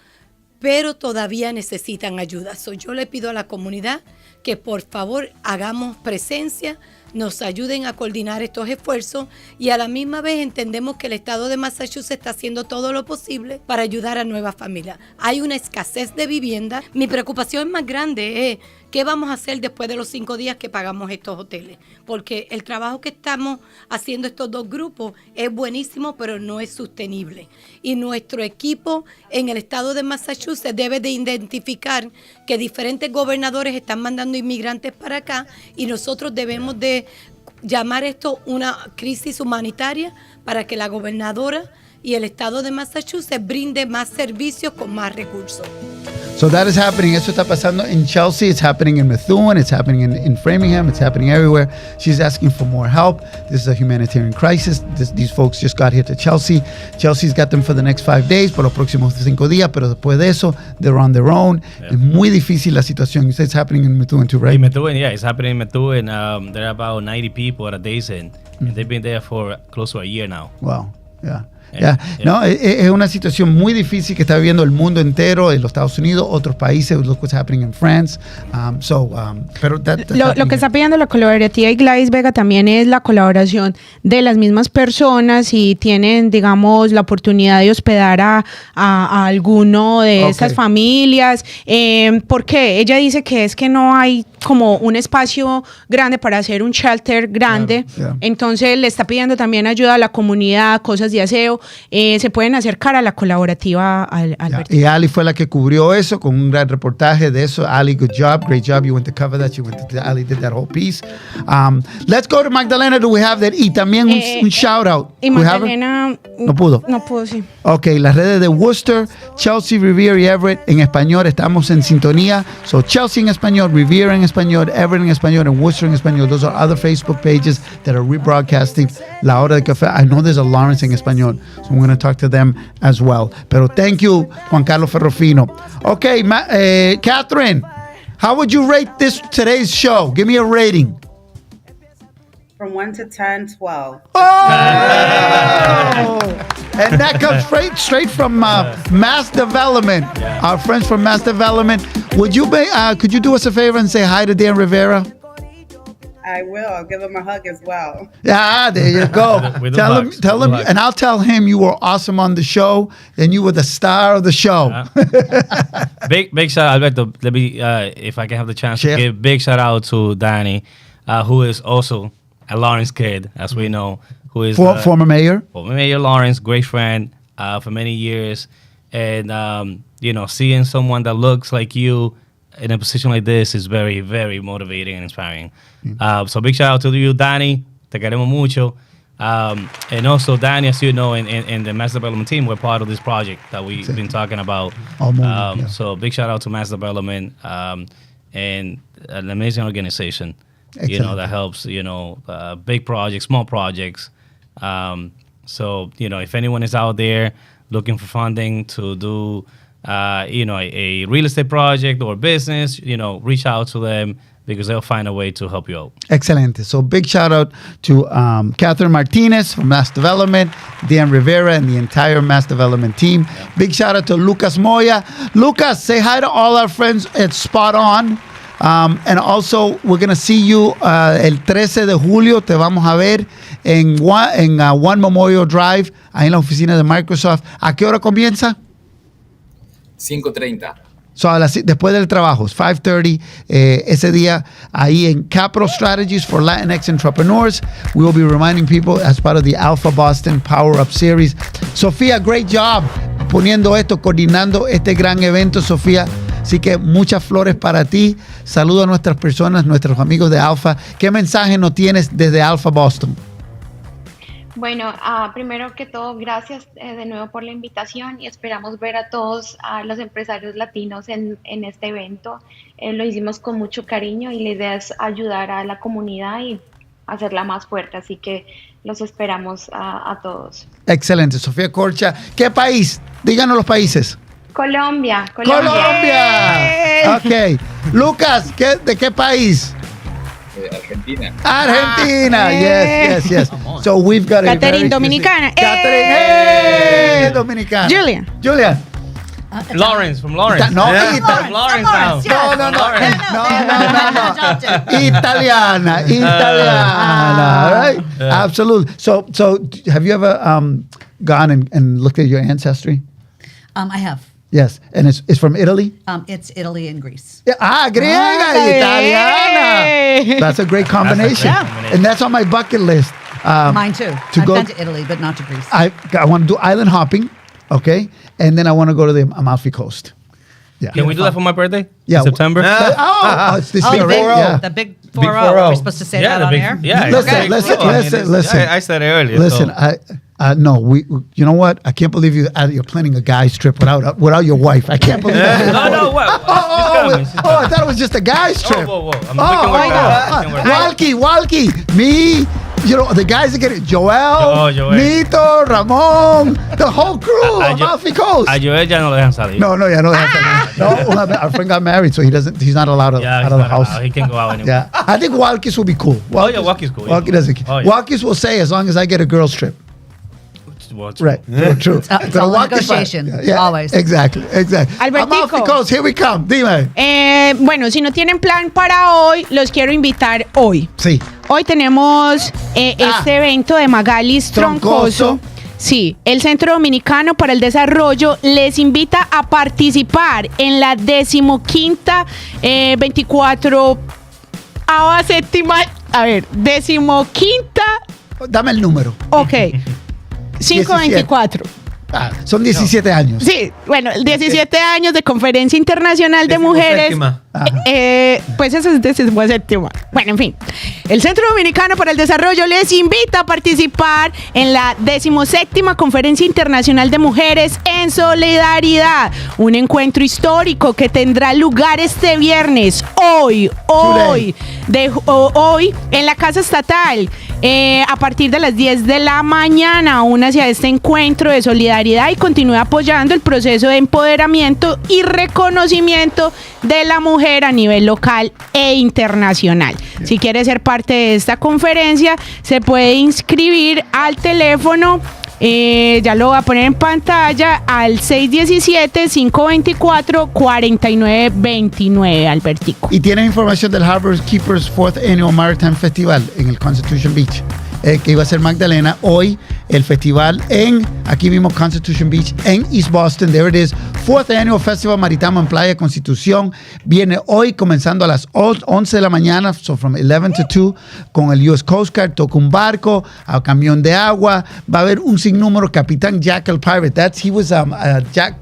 pero todavía necesitan ayuda. Yo le pido a la comunidad que por favor hagamos presencia, nos ayuden a coordinar estos esfuerzos y a la misma vez entendemos que el estado de Massachusetts está haciendo todo lo posible para ayudar a nuevas familias. Hay una escasez de vivienda. Mi preocupación más grande es qué vamos a hacer después de los 5 días que pagamos estos hoteles, porque el trabajo que estamos haciendo estos dos grupos es buenísimo, pero no es sostenible. Y nuestro equipo en el estado de Massachusetts debe de identificar que diferentes gobernadores están mandando inmigrantes para acá y nosotros debemos de llamar esto una crisis humanitaria para que la gobernadora y el estado de Massachusetts brinde más servicios con más recursos. So that is happening. Eso está pasando en Chelsea. It's happening in Methuen. It's happening in Framingham. It's happening everywhere. She's asking for more help. This is a humanitarian crisis. These folks just got here to Chelsea. Chelsea's got them for the next 5 days, por los próximos 5 días, pero después de eso, they're on their own. Yeah. Es muy difícil la situación. You say it's happening in Methuen too, right? In Methuen, yeah, it's happening in Methuen. There are about 90 people at a day's end, and they've been there for close to a year now. Wow, yeah. Yeah. No, es una situación muy difícil que está viviendo el mundo entero, en los Estados Unidos, otros países, look what's happening in France. Pero lo que está pidiendo la colaborativa y Gladys Vega también es la colaboración de las mismas personas y tienen, digamos, la oportunidad de hospedar a alguno de estas familias. Porque ella dice que es que no hay como un espacio grande para hacer un shelter grande. Claro, entonces le está pidiendo también ayuda a la comunidad, cosas de aseo. Se pueden acercar a la colaborativa y Ali fue la que cubrió eso con un gran reportaje de eso. Ali, good job, great job. You went to cover that. Ali did that whole piece. Let's go to Magdalena. Do we have that? Y también un shout out. Y Magdalena no pudo. No pudo, sí. Ok, las redes de Worcester, Chelsea, Revere y Everett en español. Estamos en sintonía. So Chelsea en español, Revere en español, Everett en español, and Worcester en español. Those are other Facebook pages that are rebroadcasting La Hora de Café. I know there's a Lawrence en español. So I'm going to talk to them as well. Pero thank you, Juan Carlos Ferrofino. Okay, Catherine, how would you rate today's show? Give me a rating. From 1 to 10, 12. Oh! And that comes straight from Mass Development. Yeah. Our friends from Mass Development. Would you could you do us a favor and say hi to Dan Rivera? I will. I'll give him a hug as well. Yeah, there you go. Tell him, and I'll tell him you were awesome on the show, and you were the star of the show. Big shout out, Alberto. Let me, if I can have the chance to give big shout out to Danny, who is also a Lawrence kid, as we know, who is former mayor. Former Mayor Lawrence, great friend for many years, and seeing someone that looks like you in a position like this is very, very motivating and inspiring. So big shout out to you, Danny. Te queremos mucho. And also, Danny, as you know, in the Mass Development team, we're part of this project that we've been talking about. So big shout out to Mass Development and an amazing organization, that helps, big projects, small projects. So, if anyone is out there looking for funding to do a real estate project or business, reach out to them because they'll find a way to help you out. Excelente. So big shout out to Catherine Martinez from Mass Development, Dan Rivera, and the entire Mass Development team. Yeah. Big shout out to Lucas Moya. Lucas, say hi to all our friends at Spot On. And also, we're going to see you el 13 de julio. Te vamos a ver en One Memorial Drive, ahí en la oficina de Microsoft. ¿A qué hora comienza? 5:30. So, después del trabajo, 5:30, ese día, ahí en Capital Strategies for Latinx Entrepreneurs. We will be reminding people as part of the Alpha Boston Power Up Series. Sofía, great job poniendo esto, coordinando este gran evento, Sofía. Así que muchas flores para ti. Saludo a nuestras personas, nuestros amigos de Alpha. ¿Qué mensaje nos tienes desde Alpha Boston? Bueno, primero que todo, gracias de nuevo por la invitación y esperamos ver a todos los empresarios latinos en este evento. Lo hicimos con mucho cariño y la idea es ayudar a la comunidad y hacerla más fuerte, así que los esperamos a todos. Excelente, Sofía Corcha. ¿Qué país? Díganos los países. Colombia. Ok. Lucas, ¿de qué país? Argentina. Yes. So we've got Catherine Dominicana. Catherine, Dominicana. Julian. Lawrence, from Lawrence. No, from Lawrence now. No. Italiana. All right? Yeah. Absolutely. So have you ever gone and looked at your ancestry? I have. Yes, and it's from Italy? It's Italy and Greece. Yeah, griega, italiana. That's a great combination. And that's on my bucket list. Mine too. I've been to Italy, but not to Greece. I want to do island hopping, okay? And then I want to go to the Amalfi Coast. Yeah. Can we do that for my birthday? Yeah. In September? It's this year. The big 4-0. We're supposed to say that on air? Yeah. Listen. I said it earlier. Listen, no, you know what? I can't believe you're planning a guy's trip without your wife. I can't believe that. No, what? I thought it was just a guy's trip. Whoa. I'm Walkie, me, the guys are getting Joel, Nito, Ramon, the whole crew of Amalfi Coast. A Joel ya no lo dejan salir. No, ya no dejan salir. No, our friend got married, so he's not allowed out of the house. He can't go out anymore. Yeah, I think Walkies will be cool. Walkie's cool. Walkie doesn't care. Walkies will say as long as I get a girls trip. Right, true. It's all negotiation, always. Exactly. Amalfi Coast, here we come. Dime. Bueno, si no tienen plan para hoy, los quiero invitar hoy. Sí. Hoy tenemos este evento de Magalis Troncoso. Sí, el Centro Dominicano para el Desarrollo les invita a participar en la 15ª 24ª séptima. A ver, 15ª. Dame el número. Ok. 524. Son 17 años. Sí, bueno, 17 años de Conferencia Internacional de Mujeres. Pues eso es 17ª. Bueno, en fin. El Centro Dominicano para el Desarrollo les invita a participar en la 17ª Conferencia Internacional de Mujeres en Solidaridad. Un encuentro histórico que tendrá lugar este viernes, hoy, en la Casa Estatal. A partir de las 10 de la mañana, aún hacia este encuentro de solidaridad y continúe apoyando el proceso de empoderamiento y reconocimiento de la mujer a nivel local e internacional. Si quiere ser parte de esta conferencia, se puede inscribir al teléfono. Ya lo voy a poner en pantalla al 617-524-4929, Albertico. Y tiene información del Harbor Keepers 4th Annual Maritime Festival en el Constitution Beach, que iba a ser Magdalena. Hoy el festival aquí mismo Constitution Beach en East Boston. There it is. 4th Annual Festival Maritimo en Playa Constitución. Viene hoy comenzando a las 11 de la mañana, so from 11 to 2, con el US Coast Guard. Toca un barco, a camión de agua. Va a haber un sinnúmero. Capitán Jack el Pirate. He was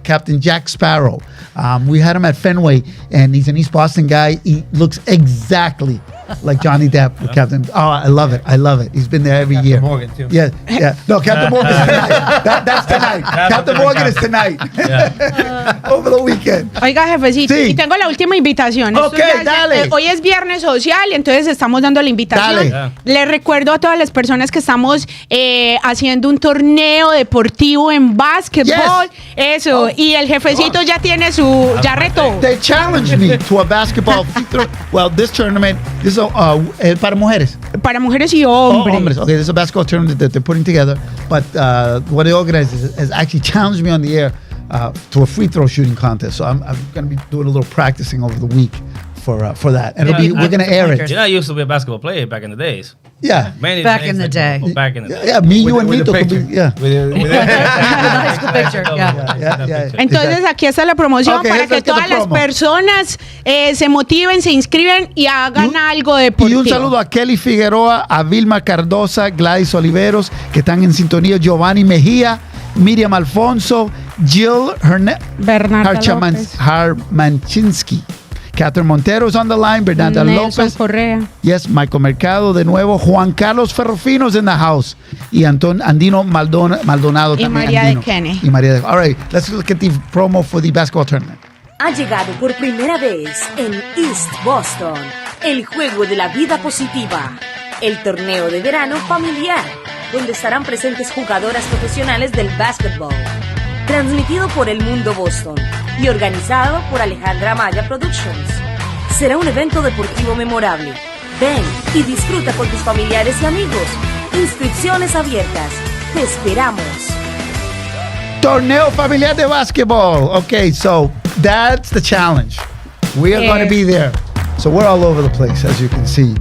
Captain Jack Sparrow. We had him at Fenway, and he's an East Boston guy. He looks exactly like Johnny Depp, with Captain. Oh, I love it. I love it. He's been there every year. Morgan, too. Yeah, yeah. No, Captain Morgan is tonight. That's tonight. Captain Morgan is tonight. Over the weekend. Oiga, jefecito, Sí. y tengo la última invitación. Ok, dale. Hoy es Viernes Social, entonces estamos dando la invitación. Dale. Les recuerdo a todas las personas que estamos haciendo un torneo deportivo en básquetbol. Eso, y el jefecito ya tiene su, ya retó. They challenged me to a basketball free throw. Well, this tournament, this is para mujeres. Para mujeres y hombres. Oh, hombres. Okay, this is a basketball tournament that they're putting together. But what they organized has actually challenged me on the air to a free throw shooting contest. So I'm going to be doing a little practicing over the week for that. And we're going to air it. You know, I used to be a basketball player back in the days. Yeah. Many Back days in the day. Back in the day. Yeah, me, you, and With Nito the could be, picture. yeah. With the high school picture. Yeah. Entonces aquí está la promoción Okay, para let's que get the todas las promo. personas se motiven, se inscriben y hagan algo Y deportivo. un saludo a Kelly Figueroa, a Vilma Cardosa, Gladys Oliveros, que están en sintonía, Giovanni Mejía, Miriam Alfonso, Jill Bernarda López. Harmanchinski, Catherine Montero is on the line, Bernarda Nelson López. Correa. Yes, Michael Mercado de nuevo, Juan Carlos Ferrofinos in the house, y Andino Maldonado Y también. María de Andino. Kene. Y María de. All right, let's look at the promo for the basketball tournament. Ha llegado por primera vez en East Boston el Juego de la Vida Positiva, el torneo de verano familiar, donde estarán presentes jugadoras profesionales del básquetbol. Transmitido por El Mundo Boston y organizado por Alejandra Maya Productions. Será un evento deportivo memorable. Ven y disfruta con tus familiares y amigos. Inscripciones abiertas. Te esperamos. Torneo Familiar de Basketball. Okay, so that's the challenge. We are going to be there. So we're all over the place, as you can see.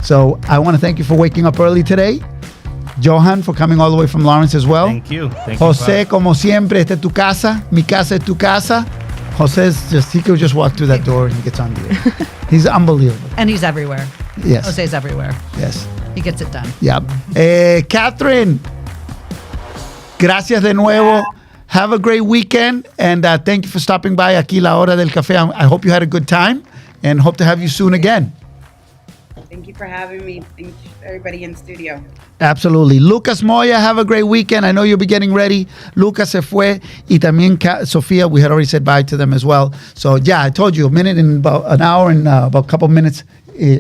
So I want to thank you for waking up early today. Johan, for coming all the way from Lawrence as well. Thank you. Thank José, you. como siempre, esta es tu casa. Mi casa es tu casa. He could just walk through that door and he gets on the air. He's unbelievable. And he's everywhere. Yes. Jose's everywhere. Yes. He gets it done. Yeah. Catherine, gracias de nuevo. Have a great weekend, and thank you for stopping by aquí La Hora del Café. I hope you had a good time, and hope to have you soon again. Thank you for having me. Thank you, everybody in studio. Absolutely. Lucas Moya, have a great weekend. I know you'll be getting ready. Lucas se fue. Y también Sofia, we had already said bye to them as well. So, yeah, I told you, a minute and about an hour and about a couple minutes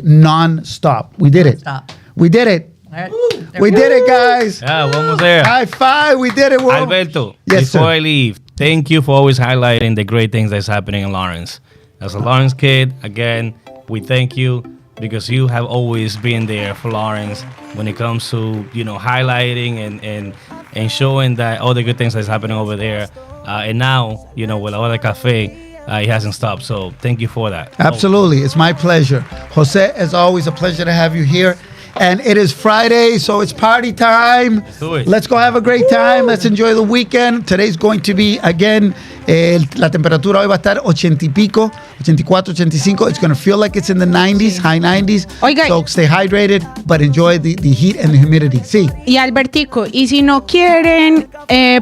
non-stop. We did it. Non-stop. We did it. Right. We did it, guys. Yeah, we're almost there. High five. We did it. Alberto, Yes, before sir. I leave, thank you for always highlighting the great things that's happening in Lawrence. As a Lawrence kid, again, we thank you because you have always been there for Lawrence when it comes to, highlighting and showing that all the good things that's happening over there. And now, with La Hora del Café, it hasn't stopped. So thank you for that. Absolutely. It's my pleasure. Jose, as always, a pleasure to have you here. And it is Friday, so it's party time. Do it. Let's go have a great time. Let's enjoy the weekend. Today's going to be, again, la temperatura hoy va a estar 80 y pico, 84, 85. It's going to feel like it's in the 90s, high 90s. Oiga, so stay hydrated, but enjoy the heat and the humidity. Sí. Y Albertico, y si no quieren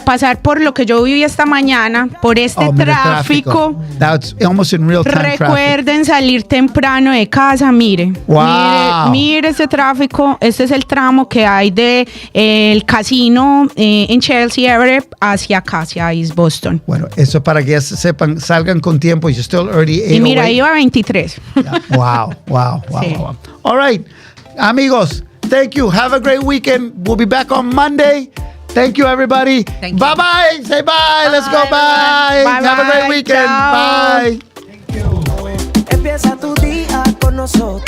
pasar por lo que yo viví esta mañana, por este mira, tráfico, That's almost in real time traffic. recuerden salir temprano de casa. Mire, Wow. mire este tráfico. Este es el tramo que hay de el casino en Chelsea Everett hacia acá, hacia East Boston. Bueno, eso para que ya sepan, salgan con tiempo. You're still already 8:08. Y mira, iba a 23. Yeah. Wow. Sí. All right, amigos, thank you. Have a great weekend. We'll be back on Monday. Thank you, everybody. Bye-bye. Say bye. Let's go. Bye. Bye, Have a great bye. weekend. Chao. Bye. Empieza tu día con nosotros.